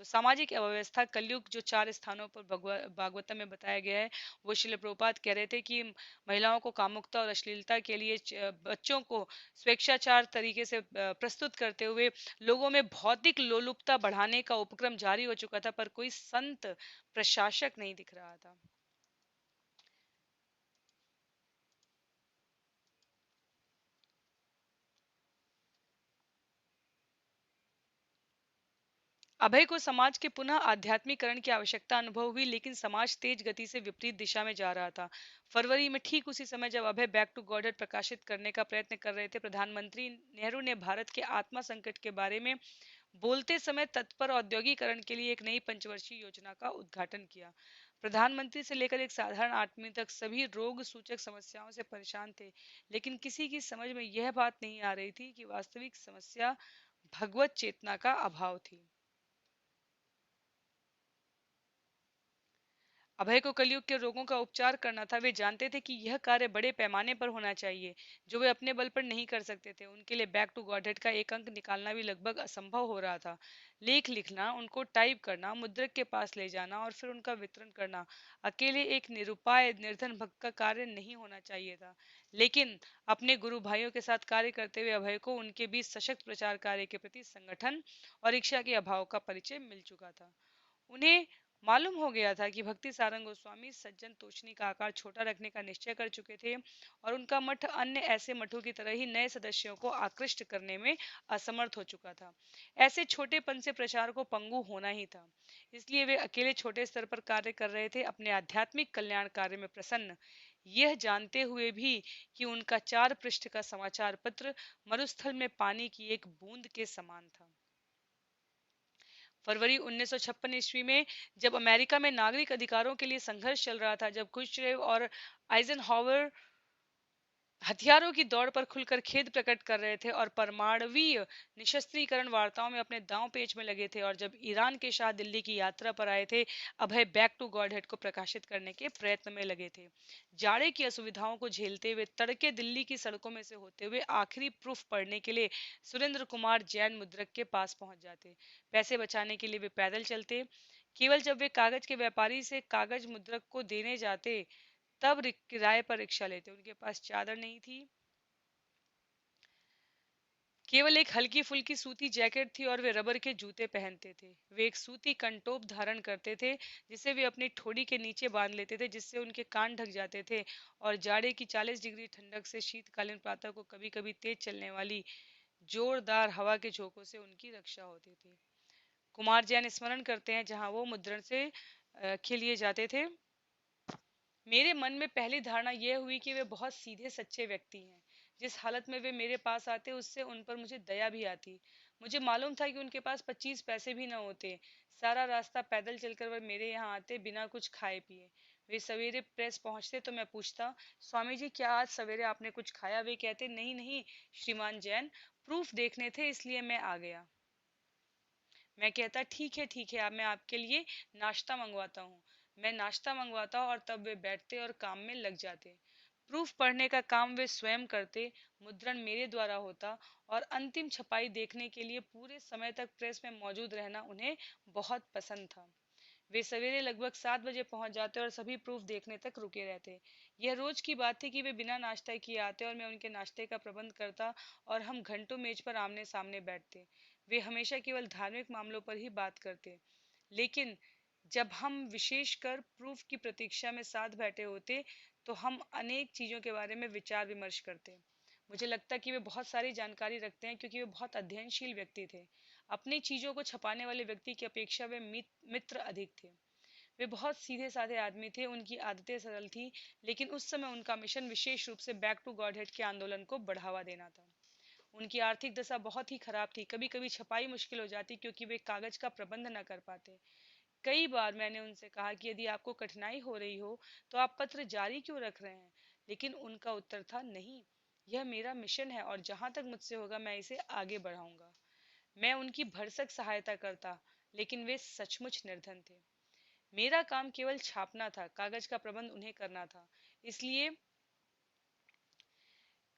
तो सामाजिक अव्यवस्था कलयुग जो 4 स्थानों पर भागवतम में बताया गया है, वो श्रील प्रभुपाद कह रहे थे कि महिलाओं को कामुकता और अश्लीलता के लिए बच्चों को स्वेच्छाचार तरीके से प्रस्तुत करते हुए लोगों में भौतिक लोलुपता बढ़ाने का उपक्रम जारी हो चुका था, पर कोई संत प्रशासक नहीं दिख रहा था। अभय को समाज के पुनः आध्यात्मिकरण की आवश्यकता अनुभव हुई, लेकिन समाज तेज गति से विपरीत दिशा में जा रहा था। फरवरी में ठीक उसी समय जब अभय बैक टू गॉडहेड प्रकाशित करने का प्रयत्न कर रहे थे, प्रधानमंत्री नेहरू ने भारत के आत्मा संकट के बारे में बोलते समय तत्पर औद्योगिकरण के लिए एक नई पंचवर्षीय योजना का उद्घाटन किया। प्रधानमंत्री से लेकर एक साधारण आदमी तक सभी रोग सूचक समस्याओं से परेशान थे, लेकिन किसी की समझ में यह बात नहीं आ रही थी कि वास्तविक समस्या भगवत चेतना का अभाव थी। अभय को कलयुग के रोगों का उपचार करना था। वे जानते थे कि यह कार्य बड़े पैमाने पर होना चाहिए, जो वे अपने बल पर नहीं कर सकते थे। उनके लिए बैक टू गॉडहेड का एक अंक निकालना भी लगभग असंभव हो रहा था। लेख लिखना, उनको टाइप करना, मुद्रक के पास ले जाना और फिर उनका वितरण करना अकेले एक निरुपाय निर्धन भक्त का कार्य नहीं होना चाहिए था। लेकिन अपने गुरु भाइयों के साथ कार्य करते हुए अभय को उनके बीच सशक्त प्रचार कार्य के प्रति संगठन और इच्छा के अभाव का परिचय मिल चुका था। उन्हें मालूम हो गया था कि भक्ति सारंग गोस्वामी सज्जन तोषणी का आकार छोटा रखने का निश्चय कर चुके थे और उनका मठ अन्य ऐसे मठों की तरह ही नए सदस्यों को आकृष्ट करने में असमर्थ हो चुका था। ऐसे छोटेपन से प्रचार को पंगु होना ही था। इसलिए वे अकेले छोटे स्तर पर कार्य कर रहे थे, अपने आध्यात्मिक कल्याण कार्य में प्रसन्न, यह जानते हुए भी कि उनका 4 पृष्ठ का समाचार पत्र मरुस्थल में पानी की एक बूंद के समान था। फरवरी 1956 ईस्वी में जब अमेरिका में नागरिक अधिकारों के लिए संघर्ष चल रहा था, जब खुश्चेव और आइजनहावर हथियारों की दौड़ पर खुलकर खेद प्रकट कर रहे थे और परमाणवीय निशस्त्रीकरण वार्ताओं में अपने दांव पेच में लगे थे, और जब ईरान के शाह दिल्ली की यात्रा पर आए थे, अभय बैक टू गॉडहेड को प्रकाशित करने के प्रयत्न में लगे थे। जाड़े की असुविधाओं को झेलते हुए तड़के दिल्ली की सड़कों में से होते हुए आखिरी प्रूफ पढ़ने के लिए सुरेंद्र कुमार जैन मुद्रक के पास पहुंच जाते। पैसे बचाने के लिए वे पैदल चलते। केवल जब वे कागज के व्यापारी से कागज मुद्रक को देने जाते, तब किराए पर रिक्शा लेते। उनके पास चादर नहीं थी, केवल एक हल्की फुल्की सूती जैकेट थी और वे रबर के जूते पहनते थे। वे एक सूती कंटोप धारण करते थे, जिसे वे अपनी ठोड़ी के नीचे बांध लेते थे, जिससे उनके कान ढक जाते थे, और जाड़े की 40 डिग्री ठंडक से शीतकालीन प्रातः को कभी कभी तेज चलने वाली जोरदार हवा के झोंकों से उनकी रक्षा होती थी। कुमार जैन स्मरण करते हैं, जहां वो मुद्रण से के लिए जाते थे, मेरे मन में पहली धारणा यह हुई कि वे बहुत सीधे सच्चे व्यक्ति हैं। जिस हालत में वे मेरे पास आते, उससे उन पर मुझे दया भी आती। मुझे मालूम था कि उनके पास 25 पैसे भी न होते। सारा रास्ता पैदल चलकर वे मेरे यहाँ आते, बिना कुछ खाए पिए। वे सवेरे प्रेस पहुंचते तो मैं पूछता, स्वामी जी क्या आज सवेरे आपने कुछ खाया? वे कहते, नहीं नहीं श्रीमान जैन, प्रूफ देखने थे इसलिए मैं आ गया। मैं कहता, ठीक है आप, मैं आपके लिए नाश्ता मंगवाता हूँ। मैं नाश्ता मंगवाता और तब वे बैठते और काम में लग जाते। प्रूफ पढ़ने का काम वे स्वयं करते, मुद्रण मेरे द्वारा होता, और अंतिम छपाई देखने के लिए पूरे समय तक प्रेस में मौजूद रहना उन्हें बहुत पसंद था। वे सवेरे लगभग 7 बजे पहुंच जाते और सभी प्रूफ देखने तक रुके रहते। यह रोज की बात थी कि वे बिना नाश्ता किए आते और मैं उनके नाश्ते का प्रबंध करता और हम घंटों मेज पर आमने सामने बैठते। वे हमेशा केवल धार्मिक मामलों पर ही बात करते, लेकिन जब हम विशेषकर प्रूफ की प्रतीक्षा में साथ बैठे होते, तो हम अनेक चीजों के बारे में विचार विमर्श करते। मुझे लगता कि वे बहुत सारी जानकारी रखते हैं, क्योंकि वे बहुत अध्ययनशील व्यक्ति थे। अपनी चीजों को छपाने वाले व्यक्ति की अपेक्षा वे मित्र अधिक थे। वे बहुत सीधे साधे आदमी थे, उनकी आदतें सरल थी, लेकिन उस समय उनका मिशन विशेष रूप से बैक टू गॉडहेड के आंदोलन को बढ़ावा देना था। उनकी आर्थिक दशा बहुत ही खराब थी। कभी कभी छपाई मुश्किल हो जाती, क्योंकि वे कागज का प्रबंध न कर पाते। कई बार मैंने उनसे कहा कि यदि आपको कठिनाई हो रही हो तो आप पत्र जारी क्यों रख रहे हैं, लेकिन उनका उत्तर था नहीं, यह मेरा मिशन है और जहां तक मुझसे होगा मैं इसे आगे बढ़ाऊंगा। मैं उनकी भरसक सहायता करता, लेकिन वे सचमुच निर्धन थे। मेरा काम केवल छापना था, कागज का प्रबंध उन्हें करना था। इसलिए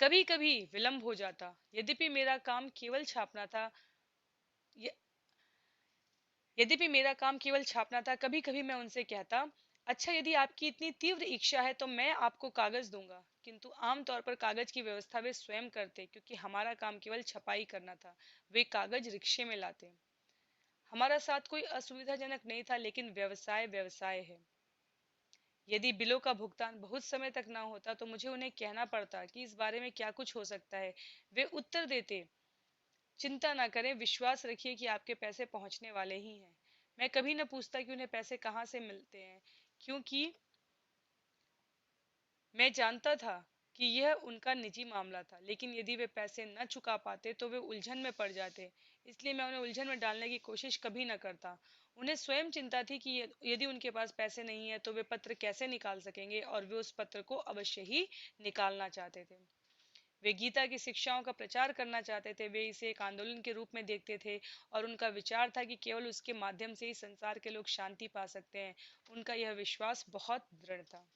कभी कभी विलंब हो जाता। यद्यपि मेरा काम केवल छापना था य- यद्यपि मेरा काम केवल छापना था, कभी कभी मैं उनसे कहता, अच्छा यदि आपकी इतनी तीव्र इच्छा है तो मैं आपको कागज दूंगा। किंतु आमतौर पर कागज की व्यवस्था वे स्वयं करते, क्योंकि हमारा काम केवल छपाई करना था। वे कागज रिक्शे में लाते। हमारा साथ कोई असुविधाजनक नहीं था, लेकिन व्यवसाय व्यवसाय है। यदि बिलों का भुगतान बहुत समय तक ना होता तो मुझे उन्हें कहना पड़ता कि इस बारे में क्या कुछ हो सकता है। वे उत्तर देते, चिंता ना करें, विश्वास रखिए कि आपके पैसे पहुंचने वाले ही हैं। मैं कभी न पूछता कि उन्हें पैसे कहाँ से मिलते हैं, क्योंकि मैं जानता था कि यह उनका निजी मामला था। लेकिन यदि वे पैसे न चुका पाते तो वे उलझन में पड़ जाते। इसलिए मैं उन्हें उलझन में डालने की कोशिश कभी न करता। उन्हें स्वयं चिंता थी कि यदि उनके पास पैसे नहीं है तो वे पत्र कैसे निकाल सकेंगे, और वे उस पत्र को अवश्य ही निकालना चाहते थे। वे गीता की शिक्षाओं का प्रचार करना चाहते थे। वे इसे एक आंदोलन के रूप में देखते थे, और उनका विचार था कि केवल उसके माध्यम से ही संसार के लोग शांति पा सकते हैं। उनका यह विश्वास बहुत दृढ़ था।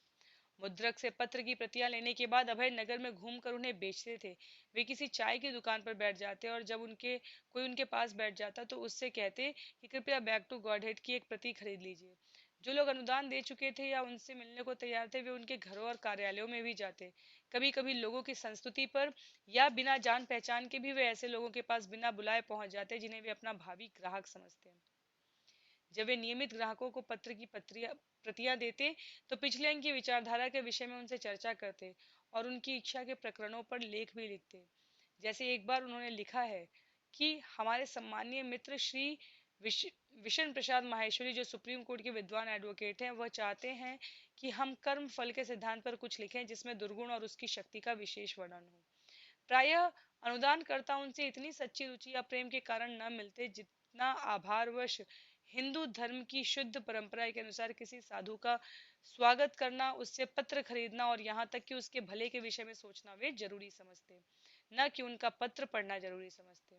मुद्रक से पत्र की प्रतियां लेने के बाद अभय नगर में घूमकर उन्हें बेचते थे। वे किसी चाय की दुकान पर बैठ जाते और जब उनके पास बैठ जाता तो उससे कहते कि कृपया बैक टू गॉडहेड की एक प्रति खरीद लीजिए। जो लोग अनुदान दे चुके थे या उनसे मिलने को तैयार थे, वे उनके घरों और कार्यालयों में भी जाते। कभी कभी लोगों की संस्तुति पर या बिना जान पहचान के भी वे ऐसे लोगों के पास बिना बुलाए पहुंच जाते जिन्हें वे अपना भावी ग्राहक समझते हैं। जब वे नियमित ग्राहकों को पत्र की प्रतियां देते तो पिछले अंक की विचारधारा के विषय में उनसे चर्चा करते और उनकी इच्छा के प्रकरणों पर लेख भी लिखते। जैसे एक बार उन्होंने लिखा है कि हमारे सम्मानीय मित्र श्री विश, विशन प्रसाद माहेश्वरी, जो सुप्रीम कोर्ट के विद्वान एडवोकेट हैं, वह चाहते हैं कि हम कर्म फल के सिद्धांत पर कुछ लिखें जिसमें दुर्गुण और उसकी शक्ति का विशेष वर्णन हो। प्रायः अनुदानकर्ता उनसे इतनी सच्ची रुचि या प्रेम के कारण न मिलते जितना आभारवश हिंदू धर्म की शुद्ध परंपरा के अनुसार किसी साधु का स्वागत करना, उससे पत्र खरीदना और यहाँ तक कि उसके भले के विषय में सोचना वे जरूरी समझते, न कि उनका पत्र पढ़ना जरूरी समझते।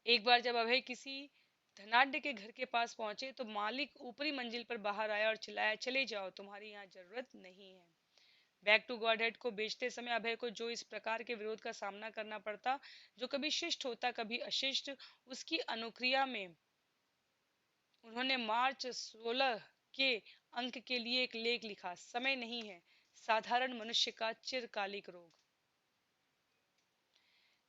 एक बार जब अभय किसी धनाढ्य के घर के पास पहुंचे तो मालिक ऊपरी मंजिल पर बाहर आया और चिल्लाया, चले जाओ, तुम्हारी यहाँ जरूरत नहीं है। बैक टू गॉडहेड को बेचते समय अभय को जो इस प्रकार के विरोध का सामना करना पड़ता, जो कभी शिष्ट होता कभी अशिष्ट, उसकी अनुक्रिया में उन्होंने मार्च 16 के अंक के लिए एक लेख लिखा, समय नहीं है, साधारण मनुष्य का चिरकालिक रोग।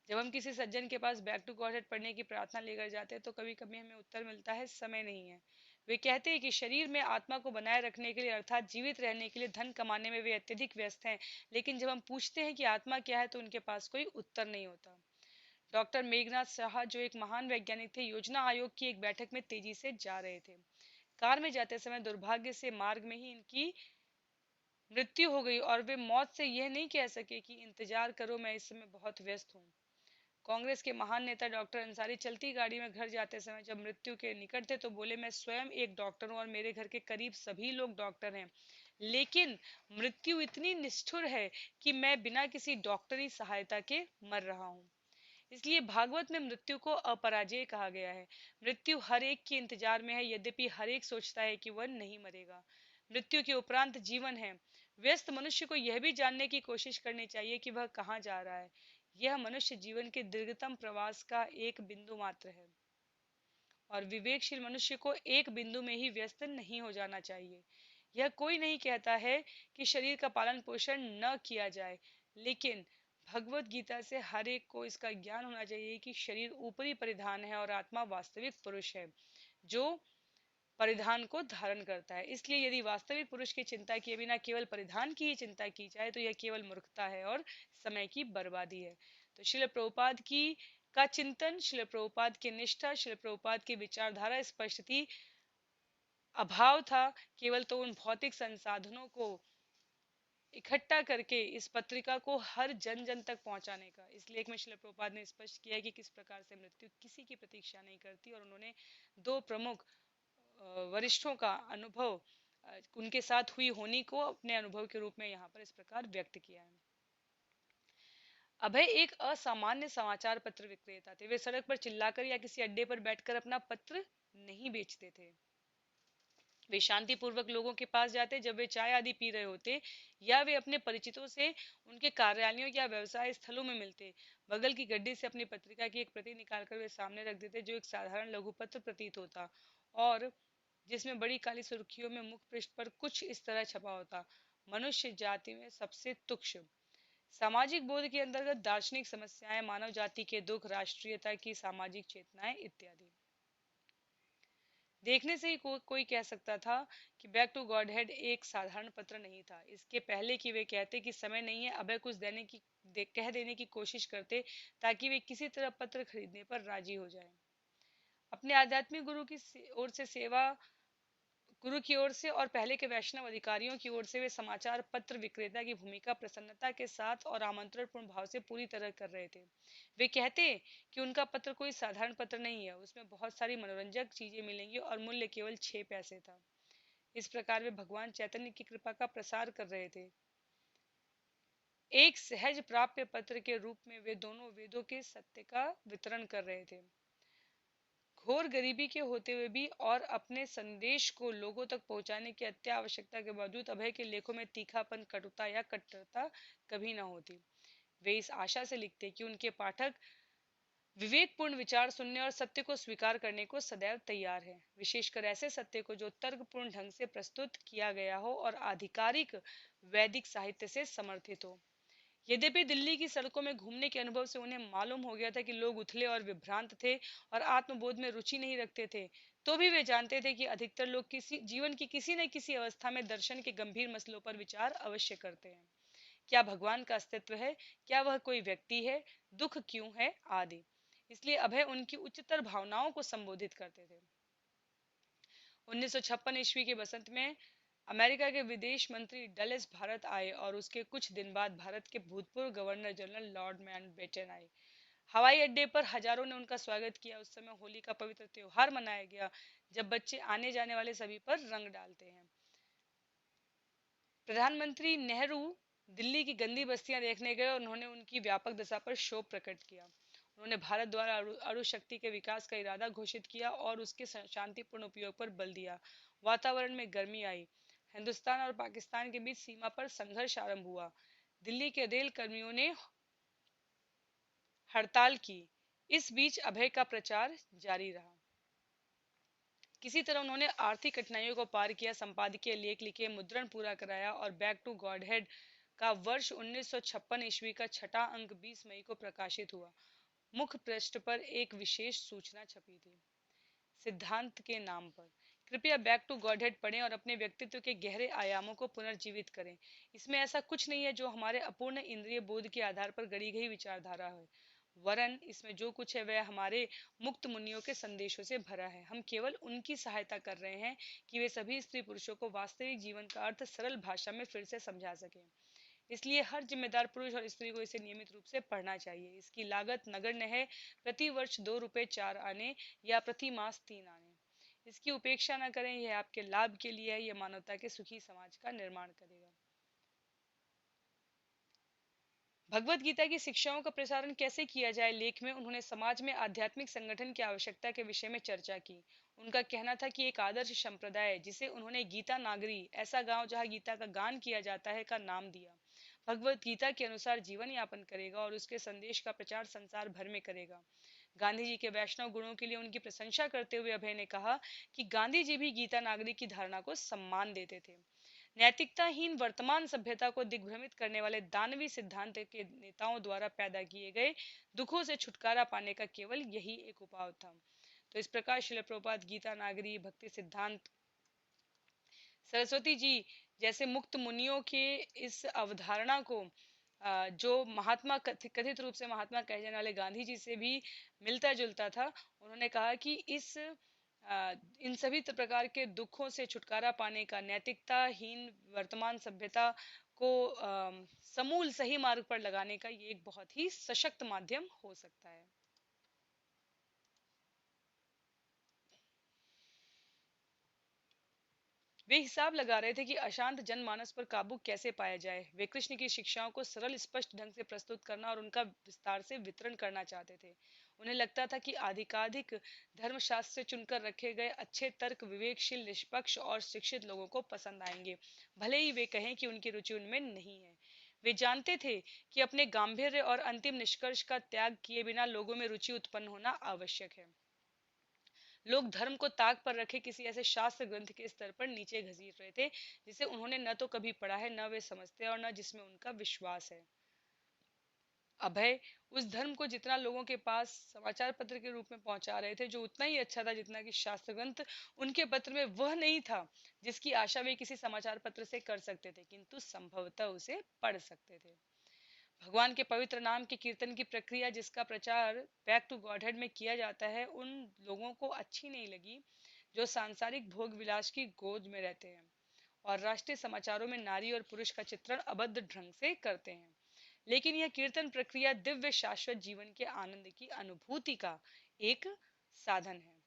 जब हम किसी सज्जन के पास बैक टू गॉडहेड पढ़ने की प्रार्थना लेकर जाते हैं तो कभी कभी हमें उत्तर मिलता है, समय नहीं है। वे कहते हैं कि शरीर में आत्मा को बनाए रखने के लिए, अर्थात जीवित रहने के लिए धन कमाने में वे अत्यधिक व्यस्त हैं। लेकिन जब हम पूछते हैं कि आत्मा क्या है तो उनके पास कोई उत्तर नहीं होता। डॉक्टर मेघनाथ साहा, जो एक महान वैज्ञानिक थे, योजना आयोग की एक बैठक में तेजी से जा रहे थे। कार में जाते समय दुर्भाग्य से मार्ग में ही इनकी मृत्यु हो गई और वे मौत से यह नहीं कह सके कि इंतजार करो, मैं इस समय बहुत व्यस्त हूँ। कांग्रेस के महान नेता डॉक्टर अंसारी चलती गाड़ी में घर जाते समय जब मृत्यु के निकट थे तो बोले, मैं स्वयं एक डॉक्टर हूं और मेरे घर के करीब सभी लोग डॉक्टर हैं, लेकिन मृत्यु इतनी निष्ठुर है कि मैं बिना किसी डॉक्टरी सहायता के मर रहा हूं। इसलिए भागवत में मृत्यु को अपराजय कहा गया है। मृत्यु हर एक के इंतजार में है, यद्यपि हर एक सोचता है कि वह नहीं मरेगा। मृत्यु के उपरांत जीवन है। व्यस्त मनुष्य को यह भी जानने की कोशिश करनी चाहिए कि वह कहाँ जा रहा है। यह मनुष्य जीवन के दीर्घतम प्रवास का एक बिंदु मात्र है, और विवेकशील मनुष्य को एक बिंदु में ही व्यस्त नहीं हो जाना चाहिए। यह कोई नहीं कहता है कि शरीर का पालन पोषण न किया जाए, लेकिन भगवत गीता से हर एक को इसका ज्ञान होना चाहिए कि शरीर ऊपरी परिधान है और आत्मा वास्तविक पुरुष है, जो परिधान को धारण करता है। इसलिए यदि वास्तविक पुरुष की चिंता किए बिना केवल परिधान की ही चिंता की जाए तो यह केवल मूर्खता है और समय की बर्बादी है। तो श्रील प्रभुपाद की का चिंतन, श्रील प्रभुपाद की निष्ठा, श्रील प्रभुपाद की विचारधारा स्पष्ट थी। अभाव था केवल तो उन भौतिक संसाधनों को इकट्ठा करके इस पत्रिका को हर जन जन तक पहुंचाने का। इस लेख में श्रील प्रभुपाद ने स्पष्ट किया कि किस प्रकार से मृत्यु किसी की प्रतीक्षा नहीं करती, और उन्होंने दो प्रमुख वरिष्ठों का अनुभव उनके साथ हुई होनी को अपने अनुभव के रूप में यहाँ पर इस प्रकार व्यक्त किया है। अभय एक असामान्य समाचार पत्र विक्रेता थे। वे सड़क पर चिल्लाकर या किसी अड्डे पर बैठकर अपना पत्र नहीं बेचते थे। वे शांतिपूर्वक लोगों के पास जाते जब वे चाय आदि पी रहे होते, या वे अपने परिचितों से उनके कार्यालयों या व्यवसाय स्थलों में मिलते। बगल की गड्डी से अपनी पत्रिका की एक प्रति निकालकर वे सामने रख देते, जो एक साधारण लघु पत्र प्रतीत होता और जिसमें बड़ी काली सुर्खियों में मुख पृष्ठ पर कुछ इस तरह छपा होता: मनुष्य जाति में सबसे तुच्छ, सामाजिक बोध के अंतर्गत दार्शनिक समस्याएं, मानव जाति के दुख, राष्ट्रीयता की सामाजिक चेतनाएं इत्यादि। देखने से ही कोई कह सकता था कि बैक टू गॉडहेड एक साधारण पत्र नहीं था। इसके पहले कि वे कहते कि समय नहीं है, अभय कुछ कह देने की कोशिश करते ताकि वे किसी तरह पत्र खरीदने पर राजी हो जाएं। अपने आध्यात्मिक गुरु की ओर से और पहले के वैष्णव अधिकारियों की ओर से वे समाचार पत्र विक्रेता की भूमिका प्रसन्नता के साथ और आमंत्रण पूर्ण भाव से पूरी तरह कर रहे थे। वे कहते कि उनका पत्र कोई साधारण पत्र नहीं है, उसमें बहुत सारी मनोरंजक चीजें मिलेंगी और मूल्य केवल 6 पैसे था। इस प्रकार वे भगवान चैतन्य की कृपा का प्रसार कर रहे थे। एक सहज प्राप्य पत्र के रूप में वे दोनों वेदों के सत्य का वितरण कर रहे थे, घोर गरीबी के होते हुए भी, और अपने संदेश को लोगों तक पहुंचाने की अत्यावश्यकता के बावजूद अभय के लेखों में तीखापन, कटुता या कट्टरता कभी न होती। वे इस आशा से लिखते कि उनके पाठक विवेकपूर्ण विचार सुनने और सत्य को स्वीकार करने को सदैव तैयार है, विशेषकर ऐसे सत्य को जो तर्कपूर्ण ढंग से प्रस्तुत किया गया हो और आधिकारिक वैदिक साहित्य से समर्थित हो। यद्यपि दिल्ली की सड़कों में घूमने के अनुभव से उन्हें मालूम हो गया था कि लोग उथले और विभ्रांत थे और आत्मबोध में रुचि नहीं रखते थे, तो भी वे जानते थे कि अधिकतर लोग जीवन की किसी न किसी अवस्था में दर्शन के गंभीर मसलों पर विचार अवश्य करते हैं। क्या भगवान का अस्तित्व है? क्या वह कोई व्यक्ति है? दुख क्यों है? आदि। इसलिए अभय उनकी उच्चतर भावनाओं को संबोधित करते थे। 1956 ईस्वी के बसंत में अमेरिका के विदेश मंत्री डलेस भारत आए और उसके कुछ दिन बाद भारत के भूतपूर्व गवर्नर जनरल लॉर्ड माउंटबेटन आए। हवाई अड्डे पर हजारों ने उनका स्वागत किया। उस समय होली का पवित्र त्योहार मनाया गया, जब बच्चे आने जाने वाले सभी पर रंग डालते हैं। प्रधानमंत्री नेहरू दिल्ली की गंदी बस्तियां देखने गए और उन्होंने उनकी व्यापक दशा पर क्षोभ प्रकट किया। उन्होंने भारत द्वारा अणु शक्ति के विकास का इरादा घोषित किया और उसके शांतिपूर्ण उपयोग पर बल दिया। वातावरण में गर्मी आई। हिंदुस्तान और पाकिस्तान के बीच सीमा पर संघर्ष आरंभ हुआ। दिल्ली के रेल कर्मियों ने हड़ताल की। इस बीच अभय का प्रचार जारी रहा। किसी तरह उन्होंने आर्थिक कठिनाइयों को पार किया, संपादकीय लेख लिखे, मुद्रण पूरा कराया और बैक टू गॉडहेड का वर्ष 1956 ईस्वी का छठा अंक 20 मई को प्रकाशित हुआ। मुख्य पृष्ठ पर एक विशेष सूचना छपी थी: सिद्धांत के नाम पर। कृपया बैक टू गॉडहेड पढ़ें और अपने व्यक्तित्व के गहरे आयामों को पुनर्जीवित करें। इसमें ऐसा कुछ नहीं है जो हमारे अपूर्ण इंद्रिय बोध के आधार पर गढ़ी गई विचारधारा है, वरन इसमें जो कुछ है वह हमारे मुक्त मुनियों के संदेशों से भरा है। हम केवल उनकी सहायता कर रहे हैं कि वे सभी स्त्री पुरुषों को वास्तविक जीवन का अर्थ सरल भाषा में फिर से समझा सकें। इसलिए हर जिम्मेदार पुरुष और स्त्री को इसे नियमित रूप से पढ़ना चाहिए। इसकी लागत नगण्य है, प्रति वर्ष 2 रुपये 4 आने या प्रति मास 3 आने। इसकी उपेक्षा न करें, यह आपके लाभ के लिए है, यह मानवता के सुखी समाज का निर्माण करेगा। भगवत गीता की शिक्षाओं का प्रसारण कैसे किया जाए लेख में उन्होंने समाज में आध्यात्मिक संगठन की आवश्यकता के विषय में चर्चा की। उनका कहना था कि एक आदर्श संप्रदाय, जिसे उन्होंने गीता नागरी, ऐसा गांव जहां गीता का गान किया जाता है, का नाम दिया, भगवत गीता के अनुसार जीवन यापन करेगा और उसके संदेश का प्रचार संसार भर में करेगा। गांधी जी के वैष्णव गुणों के लिए उनकी प्रशंसा करते हुए अभय ने कहा कि गांधी जी भी गीता नागरी की धारणा को सम्मान देते थे। नैतिकताहीन वर्तमान सभ्यता को दिग्भ्रमित करने वाले दानवी सिद्धांत के नेताओं द्वारा पैदा किए गए दुखों से छुटकारा पाने का केवल यही एक उपाय था। तो इस प्रकार श्रील प्रभुपाद गीता नागरी, भक्ति सिद्धांत, सरस्वती जी जैसे मुक्त मुनियों के इस अवधारणा को, जो महात्मा कथित रूप से महात्मा कहे जाने वाले गांधी जी से भी मिलता जुलता था, उन्होंने कहा कि इन सभी प्रकार के दुखों से छुटकारा पाने का, नैतिकताहीन वर्तमान सभ्यता को समूल सही मार्ग पर लगाने का, ये एक बहुत ही सशक्त माध्यम हो सकता है। वे हिसाब लगा रहे थे कि अशांत जनमानस पर काबू कैसे पाया जाए। वे कृष्ण की शिक्षाओं को सरल स्पष्ट ढंग से प्रस्तुत करना और उनका विस्तार से वितरण करना चाहते थे। उन्हें लगता था कि आधिकाधिक धर्मशास्त्र से चुनकर रखे गए अच्छे तर्क विवेकशील निष्पक्ष और शिक्षित लोगों को पसंद आएंगे, भले ही वे कहें कि उनकी रुचि उनमें नहीं है। वे जानते थे कि अपने गांधीर्य और अंतिम निष्कर्ष का त्याग किए बिना लोगों में रुचि उत्पन्न होना आवश्यक है। लोग धर्म को ताक पर रखे किसी ऐसे शास्त्र ग्रंथ के स्तर पर नीचे घसीट रहे थे जिसे उन्होंने न तो कभी पढ़ा है, न वे समझते और न जिसमें उनका विश्वास है। अभय उस धर्म को जितना लोगों के पास समाचार पत्र के रूप में पहुंचा रहे थे, जो उतना ही अच्छा था जितना कि शास्त्र ग्रंथ उनके पत्र में वह नहीं था जिसकी आशा वे किसी समाचार पत्र से कर सकते थे, किंतु संभवतः उसे पढ़ सकते थे। भगवान के पवित्र नाम के कीर्तन की प्रक्रिया जिसका प्रचार बैक टू गॉडहेड में किया जाता है, उन लोगों को अच्छी नहीं लगी जो सांसारिक भोग विलास की गोद में रहते हैं और राष्ट्रीय समाचारों में नारी और पुरुष का चित्रण अभद्र ढंग से करते हैं। लेकिन यह कीर्तन प्रक्रिया दिव्य शाश्वत जीवन के आनंद की अनुभूति का एक साधन है।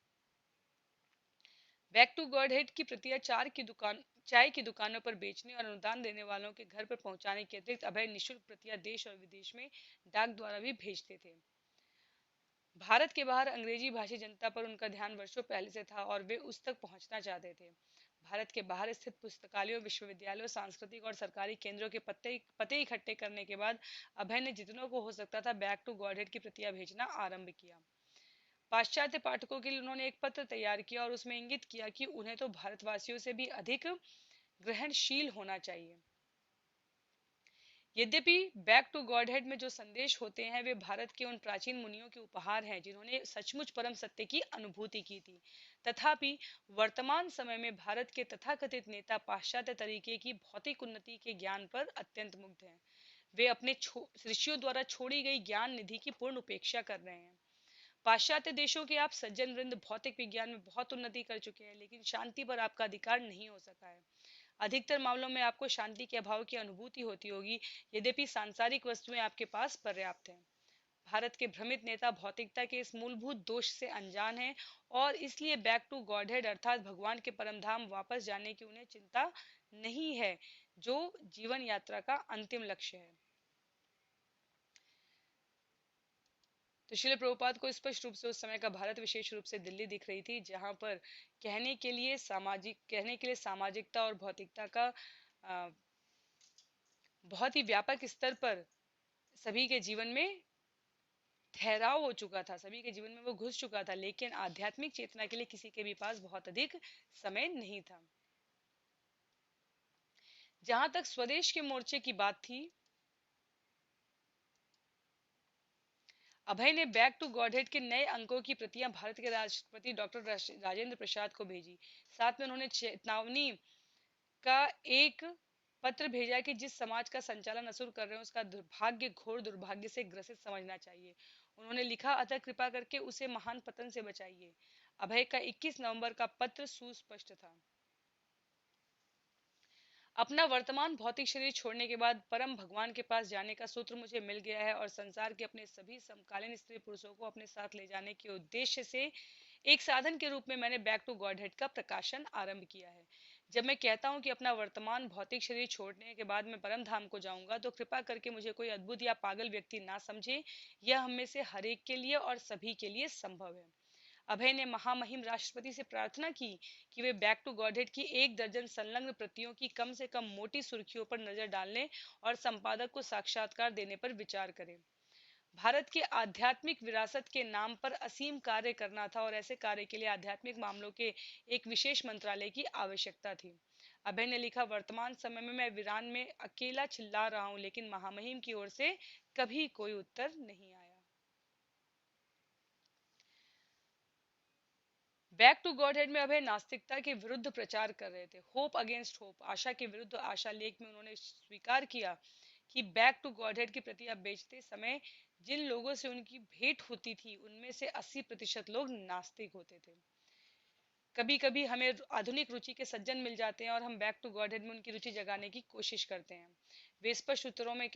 बैक टू गॉडहेड की प्रतियां चाय की दुकानों पर बेचने और अनुदान देने वालों के घर पर पहुंचाने के अतिरिक्त अभय निःशुल्क प्रतियां देश और विदेश में डाक द्वारा भी भेजते थे। भारत के बाहर अंग्रेजी भाषी जनता पर उनका ध्यान वर्षों पहले से था और वे उस तक पहुंचना चाहते थे। भारत के बाहर स्थित पुस्तकालयों, विश्वविद्यालयों, सांस्कृतिक और सरकारी केंद्रों के पते इकट्ठे करने के बाद अभय ने जितनों को हो सकता था बैक टू गॉडहेड की प्रतियां भेजना आरंभ किया। पाश्चात्य पाठकों के लिए उन्होंने एक पत्र तैयार किया और उसमें इंगित किया कि उन्हें तो भारतवासियों से भी अधिक ग्रहणशील होना चाहिए। यद्यपि बैक टू गॉडहेड में जो संदेश होते हैं वे भारत के उन प्राचीन मुनियों के उपहार हैं जिन्होंने सचमुच परम सत्य की अनुभूति की थी, तथापि वर्तमान समय में भारत के तथाकथित नेता पाश्चात्य तरीके की भौतिक उन्नति के ज्ञान पर अत्यंत मुग्ध हैं। वे अपने ऋषियों द्वारा छोड़ी गई ज्ञान निधि की पूर्ण उपेक्षा कर रहे हैं। पाश्चात्य देशों के आप सज्जन वृंद भौतिक विज्ञान में बहुत उन्नति कर चुके हैं, लेकिन शांति पर आपका अधिकार नहीं हो सका है। अधिकतर मामलों में आपको शांति के अभाव की अनुभूति होती होगी, यद्यपि सांसारिक वस्तुएं आपके पास पर्याप्त हैं। भारत के भ्रमित नेता भौतिकता के इस मूलभूत दोष से अनजान हैं और इसलिए बैक टू गॉडहेड अर्थात भगवान के परम धाम वापस जाने की उन्हें चिंता नहीं है, जो जीवन यात्रा का अंतिम लक्ष्य है। तो श्रील प्रभुपाद को स्पष्ट रूप से उस समय का भारत, विशेष रूप से दिल्ली दिख रही थी, जहां पर कहने के लिए सामाजिकता और भौतिकता का अ, बहुत ही व्यापक स्तर पर सभी के जीवन में ठहराव हो चुका था, सभी के जीवन में वो घुस चुका था, लेकिन आध्यात्मिक चेतना के लिए किसी के भी पास बहुत अधिक समय नहीं था। जहां तक स्वदेश के मोर्चे की बात थी, अभय ने बैक टू गॉडहेड के नए अंकों की प्रतियां भारत के राष्ट्रपति डॉक्टर राजेंद्र प्रसाद को भेजी। साथ में उन्होंने चेतावनी का एक पत्र भेजा कि जिस समाज का संचालन असुर कर रहे हैं उसका दुर्भाग्य घोर दुर्भाग्य से ग्रसित समझना चाहिए। उन्होंने लिखा, अतः कृपा करके उसे महान पतन से बचाइए। अभय का 21 नवंबर का पत्र सुस्पष्ट था। अपना वर्तमान भौतिक शरीर छोड़ने के बाद परम भगवान के पास जाने का सूत्र मुझे मिल गया है और संसार के अपने सभी समकालीन स्त्री पुरुषों को अपने साथ ले जाने के उद्देश्य से एक साधन के रूप में मैंने बैक टू गॉडहेड का प्रकाशन आरंभ किया है। जब मैं कहता हूँ कि अपना वर्तमान भौतिक शरीर छोड़ने के बाद मैं परम धाम को जाऊंगा, तो कृपा करके मुझे कोई अद्भुत या पागल व्यक्ति ना समझे। यह हम में से हर एक के लिए और सभी के लिए संभव है। अभय ने महामहिम राष्ट्रपति से प्रार्थना की कि वे बैक टू गॉडहेड की 1 दर्जन संलग्न प्रतियों की कम से कम मोटी सुर्खियों पर नजर डालने और संपादक को साक्षात्कार देने पर विचार करें। भारत की आध्यात्मिक विरासत के नाम पर असीम कार्य करना था और ऐसे कार्य के लिए आध्यात्मिक मामलों के एक विशेष मंत्रालय की आवश्यकता थी। अभय ने लिखा, वर्तमान समय में मैं वीरान में अकेला चिल्ला रहा हूं, लेकिन महामहिम की ओर से कभी कोई उत्तर नहीं आया। बैक टू गॉडहेड में अभय नास्तिकता के विरुद्ध प्रचार कर रहे थे। होप अगेंस्ट होप, आशा के विरुद्ध आशा, लेख में उन्होंने स्वीकार किया कि बैक टू गॉडहेड की प्रतियां बेचते समय जिन लोगों से उनकी भेंट होती थी उनमें से 80% लोग नास्तिक होते थे। कभी कभी हमें आधुनिक रुचि के सज्जन मिल जाते हैं और हम बैक टू गॉडहेड में उनकी रुचि जगाने की कोशिश करते हैं। वे स्पष्ट उत्तरों में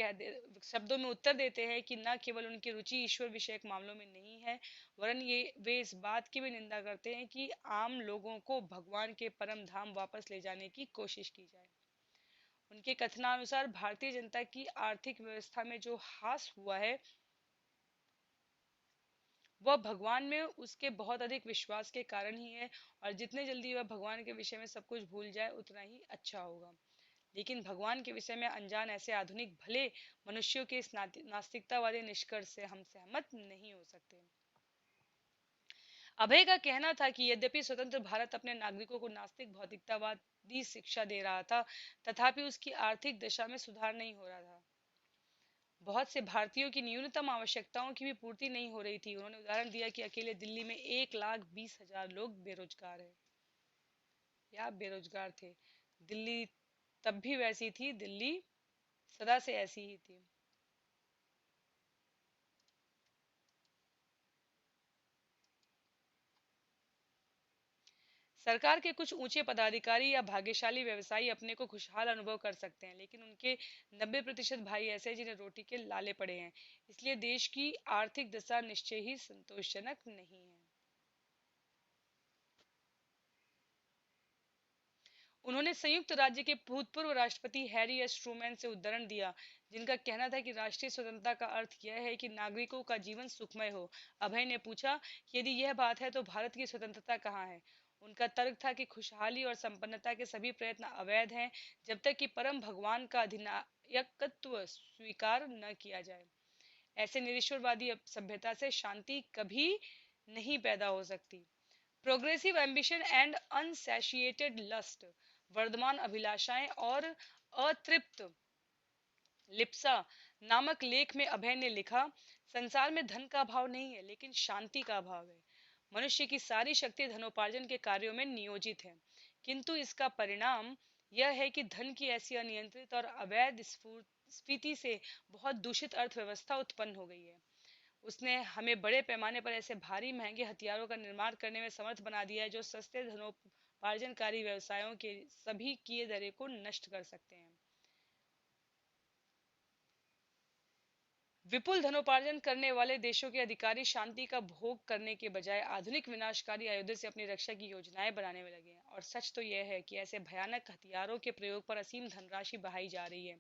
शब्दों में उत्तर देते हैं कि न केवल उनकी रुचि ईश्वर विषयक मामलों में नहीं है, वरन वे इस बात की भी निंदा करते हैं कि आम लोगों को भगवान के परम धाम वापस ले जाने की कोशिश की जाए। उनके कथनानुसार भारतीय जनता की आर्थिक व्यवस्था में जो ह्रास हुआ है वह भगवान में उसके बहुत अधिक विश्वास के कारण ही है, और जितने जल्दी वह भगवान के विषय में सब कुछ भूल जाए उतना ही अच्छा होगा। लेकिन भगवान के विषय में अनजान ऐसे आधुनिक भले मनुष्यों के इस नास्तिकतावादी निष्कर्ष से हम सहमत नहीं हो सकते। अभय का कहना था कि यद्यपि स्वतंत्र भारत अपने नागरिकों को नास्तिक भौतिकतावादी शिक्षा दे रहा था, तथापि उसकी आर्थिक दशा में सुधार नहीं हो रहा था। बहुत से भारतीयों की न्यूनतम आवश्यकताओं की भी पूर्ति नहीं हो रही थी। उन्होंने उदाहरण दिया कि अकेले दिल्ली में 1,20,000 लोग बेरोजगार हैं या बेरोजगार थे। दिल्ली तब भी वैसी थी, दिल्ली सदा से ऐसी ही थी। सरकार के कुछ ऊंचे पदाधिकारी या भाग्यशाली व्यवसायी अपने को खुशहाल अनुभव कर सकते हैं, लेकिन उनके 90% भाई ऐसे हैं जिन्हें रोटी के लाले पड़े हैं। इसलिए देश की आर्थिक दशा निश्चय ही संतोषजनक नहीं है। उन्होंने संयुक्त राज्य के भूतपूर्व राष्ट्रपति हैरी एस ट्रूमैन से उद्धरण दिया, जिनका कहना था कि राष्ट्रीय स्वतंत्रता का अर्थ यह है कि नागरिकों का जीवन सुखमय हो। अभय ने पूछा कि यदि यह बात है तो भारत की स्वतंत्रता कहाँ है। उनका तर्क था कि खुशहाली और संपन्नता के सभी प्रयत्न अवैध हैं जब तक कि परम भगवान का अधिनायकत्व स्वीकार न किया जाए। ऐसे निरीश्वरवादी सभ्यता से शांति कभी नहीं पैदा हो सकती। Progressive ambition and unsatiated lust, वर्धमान अभिलाषाएं और अतृप्त लिप्सा नामक लेख में अभय ने लिखा, संसार में धन का अभाव नहीं है, लेकिन शांति का अभाव है। मनुष्य की सारी शक्ति धनोपार्जन के कार्यों में नियोजित है, किंतु इसका परिणाम यह है कि धन की ऐसी अनियंत्रित और अवैध स्फीति से बहुत दूषित अर्थव्यवस्था उत्पन्न हो गई है। उसने हमें बड़े पैमाने पर ऐसे भारी महंगे हथियारों का निर्माण करने में समर्थ बना दिया है जो सस्ते धनोपार्जनकारी व्यवसायों के सभी किए धरे को नष्ट कर सकते हैं। विपुल धनोपार्जन करने वाले देशों के अधिकारी शांति का भोग करने के बजाय आधुनिक विनाशकारी आयुधों से अपनी रक्षा की योजनाएं बनाने में लगे हैं। और सच तो यह है कि ऐसे भयानक हथियारों के प्रयोग पर असीम धनराशि बहाई जा रही है।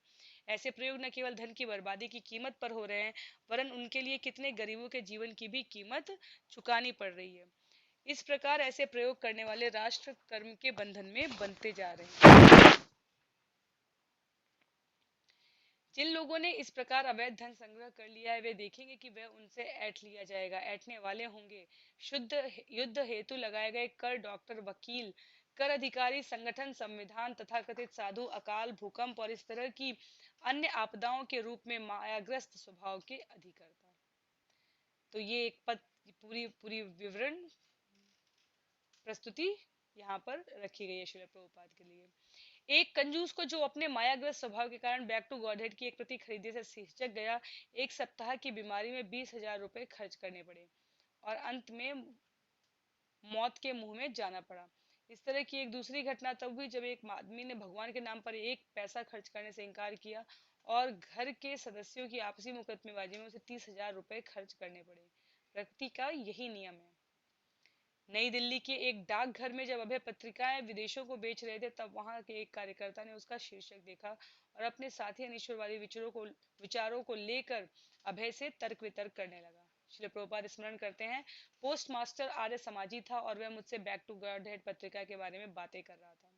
ऐसे प्रयोग न केवल धन की बर्बादी की कीमत पर हो रहे हैं, वरन उनके लिए कितने गरीबों के जीवन की भी कीमत चुकानी पड़ रही है। इस प्रकार ऐसे प्रयोग करने वाले राष्ट्र कर्म के बंधन में बनते जा रहे हैं। जिन लोगों ने इस प्रकार अवैध धन संग्रह कर लिया है, वे देखेंगे कि वह उनसे ऐंठ लिया जाएगा, ऐंठने वाले होंगे। शुद्ध युद्ध हेतु लगाए गए कर, डॉक्टर, वकील, कर अधिकारी, संगठन, संविधान, तथाकथित साधु, अकाल, भूकंप और इस तरह की अन्य आपदाओं के रूप में मायाग्रस्त स्वभाव के अधिकर्ता। तो ये एक पद पूरी पूरी विवरण प्रस्तुति यहाँ पर रखी गई है श्रील प्रभुपाद के लिए। एक कंजूस को जो अपने मायाग्रस्त स्वभाव के कारण बैक टू गॉडहेड की एक प्रति खरीदने से हिचक गया, एक सप्ताह की बीमारी में 20,000 रुपए खर्च करने पड़े और अंत में मौत के मुंह में जाना पड़ा। इस तरह की एक दूसरी घटना तब हुई जब एक आदमी ने भगवान के नाम पर एक पैसा खर्च करने से इनकार किया और घर के सदस्यों की आपसी मुकदमेबाजी में उसे 30,000 रुपए खर्च करने पड़े। प्रकृति का यही नियम है। नई दिल्ली के एक डाकघर में जब अभय पत्रिकाएं विदेशों को बेच रहे थे, तब वहां के एक कार्यकर्ता ने उसका शीर्षक देखा और अपने साथी अनिश्वरवादी विचारों को लेकर अभय से तर्क वितर्क करने लगा। श्री प्रभुपाद स्मरण करते हैं, पोस्ट मास्टर आर्य समाजी था और वह मुझसे बैक टू गॉडहेड पत्रिका के बारे में बातें कर रहा था।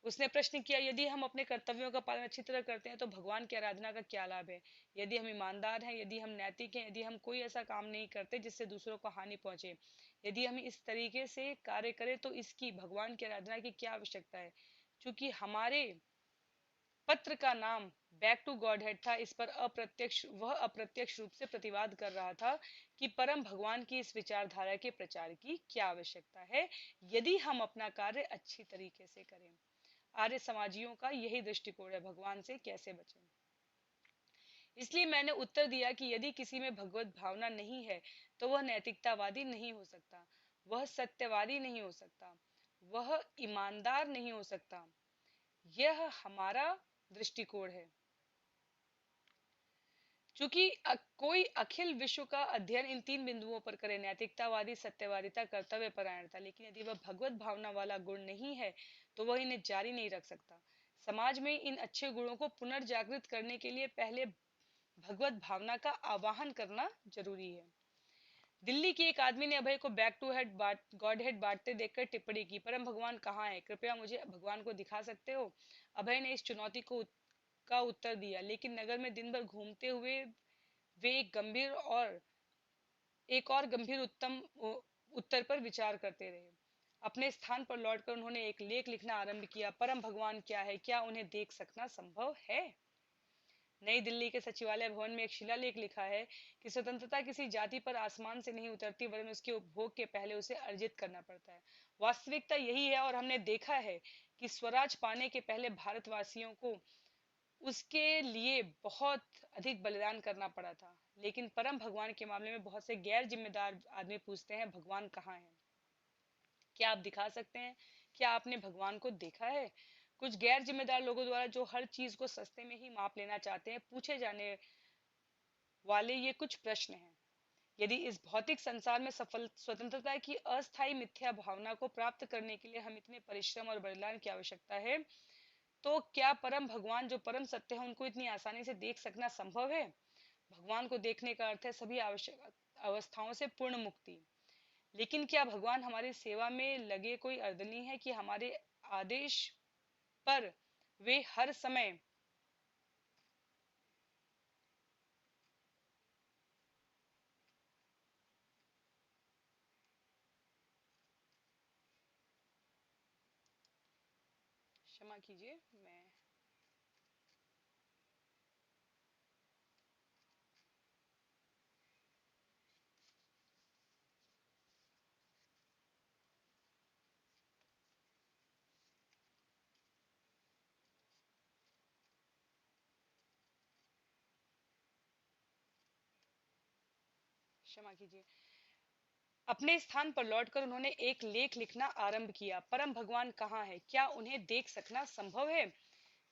उसने प्रश्न किया, यदि हम अपने कर्तव्यों का पालन अच्छी तरह करते हैं तो भगवान की आराधना का क्या लाभ है? यदि हम ईमानदार हैं, यदि हम नैतिक हैं, यदि हम कोई ऐसा काम नहीं करते जिससे दूसरों को हानि पहुंचे, यदि हम इस तरीके से कार्य करें तो इसकी भगवान की आराधना की क्या आवश्यकता है? चूंकि हमारे पत्र का नाम बैक टू गॉडहेड था, इस पर अप्रत्यक्ष रूप से प्रतिवाद कर रहा था कि परम भगवान की इस विचारधारा के प्रचार की क्या आवश्यकता है यदि हम अपना कार्य अच्छी तरीके से करें। आर्य समाजियों का यही दृष्टिकोण है, भगवान से कैसे बचें। इसलिए मैंने उत्तर दिया कि यदि किसी में भगवत भावना नहीं है तो वह नैतिकतावादी नहीं हो सकता, वह सत्यवादी नहीं हो सकता, वह ईमानदार नहीं हो सकता। यह हमारा दृष्टिकोण है। चूंकि कोई अखिल विश्व का अध्ययन इन तीन बिंदुओं पर करे, नैतिकतावादी, सत्यवादिता, कर्तव्य परायणता, लेकिन यदि वह भगवत भावना वाला गुण नहीं है तो वह इन्हें जारी नहीं रख सकता। समाज में इन अच्छे गुणों को पुनर्जागृत करने के लिए पहले भगवत भावना का आवाहन करना जरूरी है। दिल्ली की एक आदमी ने अभय को back to head god head बांटते देखकर टिप्पणी की, परम भगवान कहाँ है, कृपया मुझे भगवान को दिखा सकते हो। अभय ने इस चुनौती का उत्तर दिया, लेकिन नगर में दिन भर घूमते हुए वे एक और गंभीर उत्तर पर विचार करते रहे। अपने स्थान पर लौटकर उन्होंने एक लेख लिखना आरंभ किया, परम भगवान क्या है, क्या उन्हें देख सकना संभव है। नई दिल्ली के सचिवालय भवन में एक शिलालेख लिखा है कि स्वतंत्रता किसी जाति पर आसमान से नहीं उतरती, वरन उसके उपभोग के पहले उसे अर्जित करना पड़ता है। वास्तविकता यही है, और हमने देखा है कि स्वराज पाने के पहले भारतवासियों को उसके लिए बहुत अधिक बलिदान करना पड़ा था। लेकिन परम भगवान के मामले में बहुत से गैर जिम्मेदार आदमी पूछते हैं, भगवान कहाँ है, क्या आप दिखा सकते हैं, क्या आपने भगवान को देखा है। कुछ गैर जिम्मेदार लोगों द्वारा जो हर चीज को सस्ते में ही माप लेना चाहते हैं, पूछे जाने वाले ये कुछ प्रश्न हैं। यदि इस भौतिक संसार में सफल स्वतंत्रता की अस्थायी मिथ्या भावना को प्राप्त करने के लिए हम इतने परिश्रम और बलिदान की आवश्यकता है, तो क्या परम भगवान जो परम सत्य है उनको इतनी आसानी से देख सकना संभव है। भगवान को देखने का अर्थ है सभी आवश्यक अवस्थाओं से पूर्ण मुक्ति। लेकिन क्या भगवान हमारी सेवा में लगे कोई अर्दली है कि हमारे आदेश पर वे हर समय क्षमा कीजिए, मैं क्षमा कीजिए। अपने स्थान पर लौटकर उन्होंने एक लेख लिखना आरंभ किया, परम भगवान कहाँ है, क्या उन्हें देख सकना संभव है।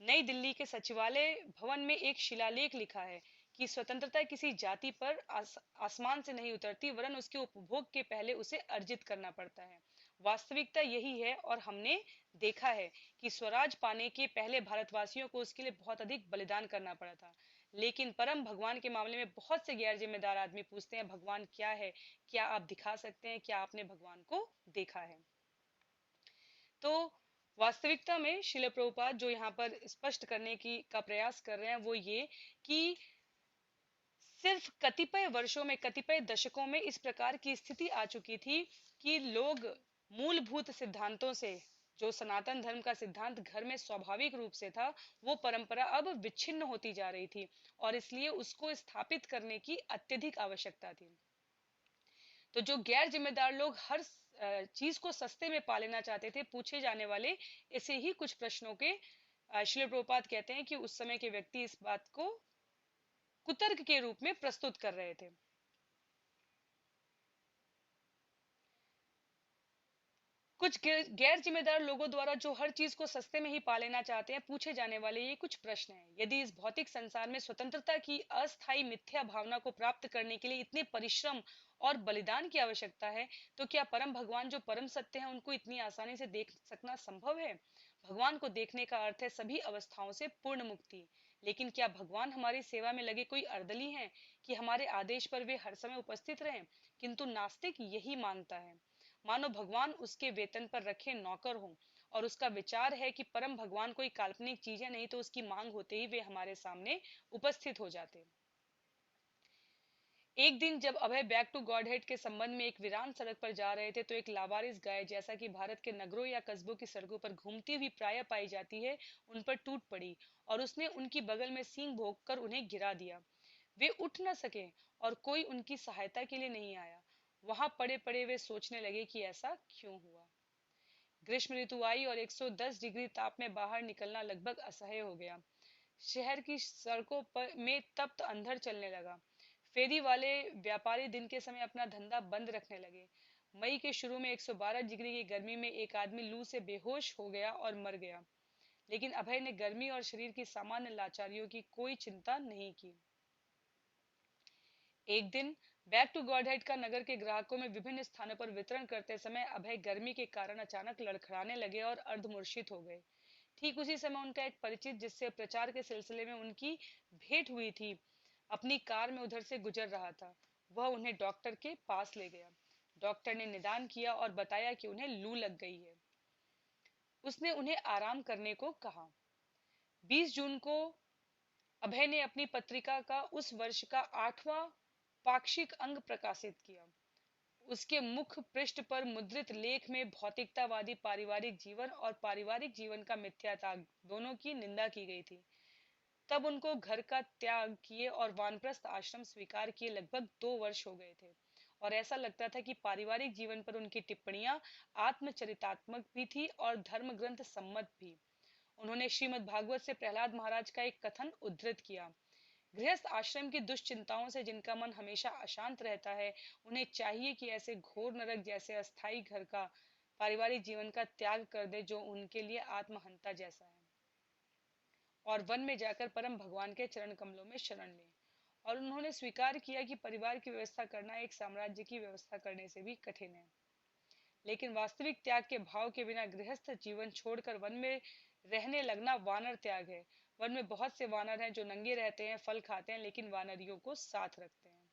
नई दिल्ली के सचिवालय भवन में एक शिलालेख लिखा है कि स्वतंत्रता किसी जाति पर आसमान से नहीं उतरती, वरन उसके उपभोग के पहले उसे अर्जित करना पड़ता है। वास्तविकता यही है, और हमने देखा है कि स्वराज पाने के पहले भारतवासियों को उसके लिए बहुत अधिक बलिदान करना पड़ा था। लेकिन परम भगवान के मामले में बहुत से गैर जिम्मेदार आदमी पूछते हैं, भगवान क्या है, क्या आप दिखा सकते हैं, क्या आपने भगवान को देखा है। तो वास्तविकता में शिल प्रभुपाद जो यहाँ पर स्पष्ट करने की का प्रयास कर रहे हैं वो ये कि सिर्फ कतिपय वर्षों में, कतिपय दशकों में इस प्रकार की स्थिति आ चुकी थी कि लोग मूलभूत सिद्धांतों से, जो सनातन धर्म का सिद्धांत घर में स्वाभाविक रूप से था, वो परंपरा अब विच्छिन्न होती जा रही थी, और इसलिए उसको स्थापित करने की अत्यधिक आवश्यकता थी। तो जो गैर जिम्मेदार लोग हर चीज को सस्ते में पा लेना चाहते थे, पूछे जाने वाले ऐसे ही कुछ प्रश्नों के श्रील प्रभुपाद कहते हैं कि उस समय के व्यक्ति इस बात को कुतर्क के रूप में प्रस्तुत कर रहे थे। कुछ गैर जिम्मेदार लोगों द्वारा जो हर चीज को सस्ते में ही पा लेना चाहते हैं, पूछे जाने वाले ये कुछ प्रश्न हैं। यदि इस भौतिक संसार में स्वतंत्रता की अस्थायी मिथ्या भावना को प्राप्त करने के लिए इतने परिश्रम और बलिदान की आवश्यकता है, तो क्या परम भगवान जो परम सत्य है उनको इतनी आसानी से देख सकना संभव है। भगवान को देखने का अर्थ है सभी अवस्थाओं से पूर्ण मुक्ति। लेकिन क्या भगवान हमारी सेवा में लगे कोई अर्दली हैं कि हमारे आदेश पर वे हर समय उपस्थित रहें। किंतु नास्तिक यही मानता है, मानो भगवान उसके वेतन पर रखे नौकर हों, और उसका विचार है कि परम भगवान कोई काल्पनिक चीज है, नहीं तो उसकी मांग होते ही वे हमारे सामने उपस्थित हो जाते। एक दिन जब अभय बैक टू गॉड हेड के संबंध में एक वीरान सड़क पर जा रहे थे, तो एक लावारिस गाय, जैसा कि भारत के नगरों या कस्बों की सड़कों पर घूमती हुई प्राय पाई जाती है, उन पर टूट पड़ी, और उसने उनकी बगल में सींग भोंक कर उन्हें गिरा दिया। वे उठ न सके, और कोई उनकी सहायता के लिए नहीं आया। वहां पड़े पड़े वे सोचने लगे कि ऐसा क्यों हुआ। ग्रीष्म ऋतु आई और 110 डिग्री ताप में बाहर निकलना लगभग असह्य हो गया। शहर की सड़कों पर में तप्त अंधड़ चलने लगा। फेरी वाले व्यापारी दिन के समय अपना धंधा बंद रखने लगे। मई के शुरू में 112 डिग्री की गर्मी में एक आदमी लू से बेहोश हो गया और मर गया। लेकिन अभय ने गर्मी और शरीर की सामान्य लाचारियों की कोई चिंता नहीं की। एक दिन बैक टू गॉडहेड का नगर के ग्राहकों में विभिन्न स्थानों पर वितरण करते समय अभय गर्मी के कारण अचानक लड़खड़ाने लगे और अर्धमूर्छित हो गए। ठीक उसी समय उनका एक परिचित, जिससे प्रचार के सिलसिले में उनकी भेंट हुई थी, अपनी कार में उधर से गुजर रहा था। वह उन्हें डॉक्टर के पास ले गया। डॉक्टर ने निदान किया और बताया कि उन्हें लू लग गई है। उसने उन्हें आराम करने को कहा। 20 जून को अभय ने अपनी पत्रिका का उस वर्ष का 8वां पाक्षिक अंक प्रकाशित किया। उसके मुख पृष्ठ पर मुद्रित लेख में भौतिकतावादी पारिवारिक जीवन और पारिवारिक जीवन का मिथ्यात्व दोनों की निंदा की गई थी। तब उनको घर का त्याग किए और वानप्रस्थ आश्रम स्वीकार किए लगभग 2 वर्ष हो गए थे, और ऐसा लगता था कि पारिवारिक जीवन पर उनकी टिप्पणियां आत्मचरितात्मक भी थी और धर्म ग्रंथ सम्मत भी। उन्होंने श्रीमद् भागवत से प्रहलाद महाराज का एक कथन उद्धृत किया। गृहस्थ आश्रम की दुश्चिंताओं से जिनका मन हमेशा अशांत रहता है, उन्हें चाहिए कि ऐसे घोर नरक जैसे अस्थायी घर का, पारिवारिक जीवन का त्याग कर दे जो उनके लिए आत्महंता जैसा है, और वन में जाकर परम भगवान के चरण कमलों में शरण लें। और उन्होंने स्वीकार किया कि परिवार की व्यवस्था करना एक साम्राज्य की व्यवस्था करने से भी कठिन है। लेकिन वास्तविक त्याग के भाव के बिना गृहस्थ जीवन छोड़कर वन में रहने लगना वानर त्याग है। वन में बहुत से वानर हैं जो नंगे रहते हैं, फल खाते हैं, लेकिन वानरियों को साथ रखते हैं।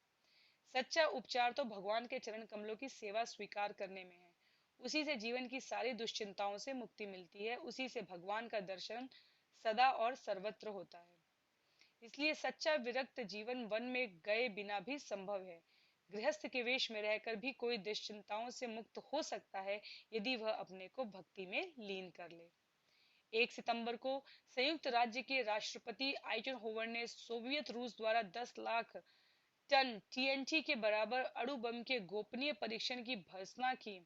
सच्चा उपचार तो भगवान के चरण कमलों की सेवा स्वीकार करने में है। उसी से जीवन की सारी दुश्चिंताओं से मुक्ति मिलती है। उसी से भगवान का दर्शन सदा और सर्वत्र होता है। इसलिए सच्चा विरक्त जीवन वन में गए बिना भी संभव है। गृहस्थ के वेश में रहकर भी कोई दुश्चिंताओं से मुक्त हो सकता है, यदि वह अपने को भक्ति में लीन कर ले। 1 सितंबर को संयुक्त राज्य के राष्ट्रपति आइजनहोवर ने सोवियत रूस द्वारा 10 लाख टन टीएनटी के बराबर अणु बम के गोपनीय परीक्षण की भर्त्सना की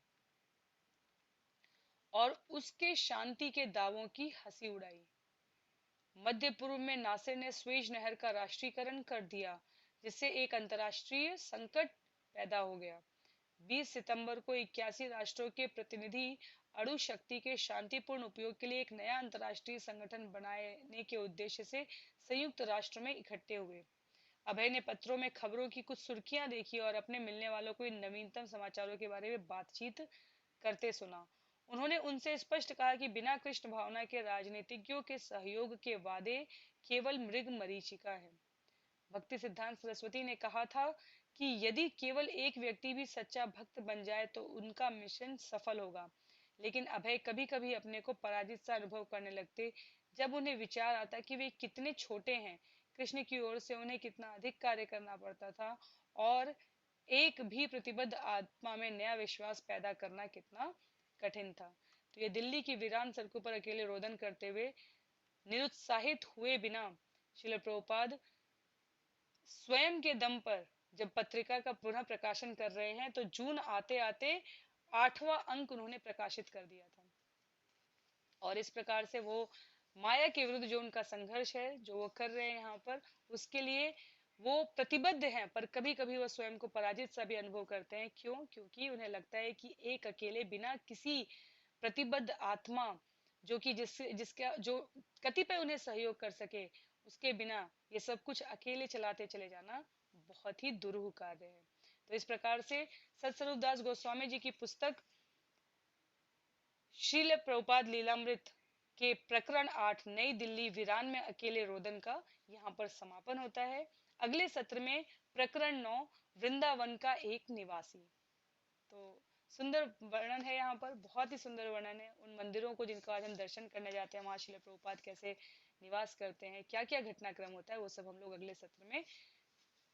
और उसके शांति के दावों की हंसी उड़ाई। मध्य पूर्व में नासिर ने स्वेज नहर का राष्ट्रीयकरण कर दिया, जिससे एक अंतर्राष्ट्रीय संकट पैदा हो गया। 20 सितंबर को 81 राष्ट्रों के प्रतिनिधि अणु शक्ति के शांतिपूर्ण उपयोग के लिए एक नया अंतर्राष्ट्रीय संगठन बनाने के उद्देश्य से संयुक्त राष्ट्र में इकट्ठे हुए। अभय ने पत्रों में खबरों की कुछ सुर्खियां देखी और अपने मिलने वालों को इन नवीनतम समाचारों के बारे में बातचीत करते सुना। उन्होंने उनसे स्पष्ट कहा कि बिना कृष्ण भावना के राजनीतिज्ञों के सहयोग के वादे केवल मृग मरीचिका है। भक्ति सिद्धांत सरस्वती ने कहा था कि यदि केवल एक व्यक्ति भी सच्चा भक्त बन जाए तो उनका मिशन सफल होगा। लेकिन अभय कभी कभी अपने को पराजित सा अनुभव करने लगते, जब उन्हें विचार आता कि वे कितने छोटे हैं, कृष्ण की ओर से उन्हें कितना अधिक कार्य करना पड़ता था, और एक भी प्रतिबद्ध आत्मा में नया विश्वास पैदा करना कितना कठिन था। तो ये दिल्ली की वीरान सड़कों पर अकेले रोदन करते हुए निरुत्साहित हुए बिना श्रील प्रभुपाद स्वयं के दम पर जब पत्रिका का पुनः प्रकाशन कर रहे हैं, तो जून आते आते 8वां अंक उन्होंने प्रकाशित कर दिया था। और इस प्रकार से वो माया के विरुद्ध जो उनका संघर्ष है, जो वो कर रहे हैं यहाँ पर, उसके लिए वो प्रतिबद्ध हैं, पर कभी कभी वो स्वयं को पराजित सा भी अनुभव करते हैं। क्यों? क्योंकि उन्हें लगता है कि एक अकेले बिना किसी प्रतिबद्ध आत्मा, जो कि जिसका जो कतिपय उन्हें सहयोग कर सके, उसके बिना ये सब कुछ अकेले चलाते चले जाना बहुत ही दुरूह कार्य है। तो इस प्रकार से सतस्वरूप दास गोस्वामी जी की पुस्तक श्रील प्रभुपाद लीलामृत के प्रकरण 8 नई दिल्ली वीरान में अकेले रोदन का यहाँ पर समापन होता है। अगले सत्र में प्रकरण 9 वृंदावन का एक निवासी। तो सुंदर वर्णन है, यहाँ पर बहुत ही सुंदर वर्णन है उन मंदिरों को जिनको आज हम दर्शन करने जाते हैं। वहाँ श्रील प्रभुपाद कैसे निवास करते हैं, क्या क्या घटनाक्रम होता है, वो सब हम लोग अगले सत्र में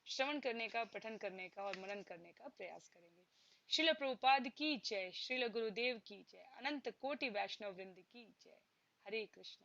श्रवण करने का, पठन करने का और मनन करने का प्रयास करेंगे। श्रील प्रभुपाद की जय, श्रील गुरुदेव की जय, अनंत कोटि वैष्णव वृंद की जय। हरे कृष्ण।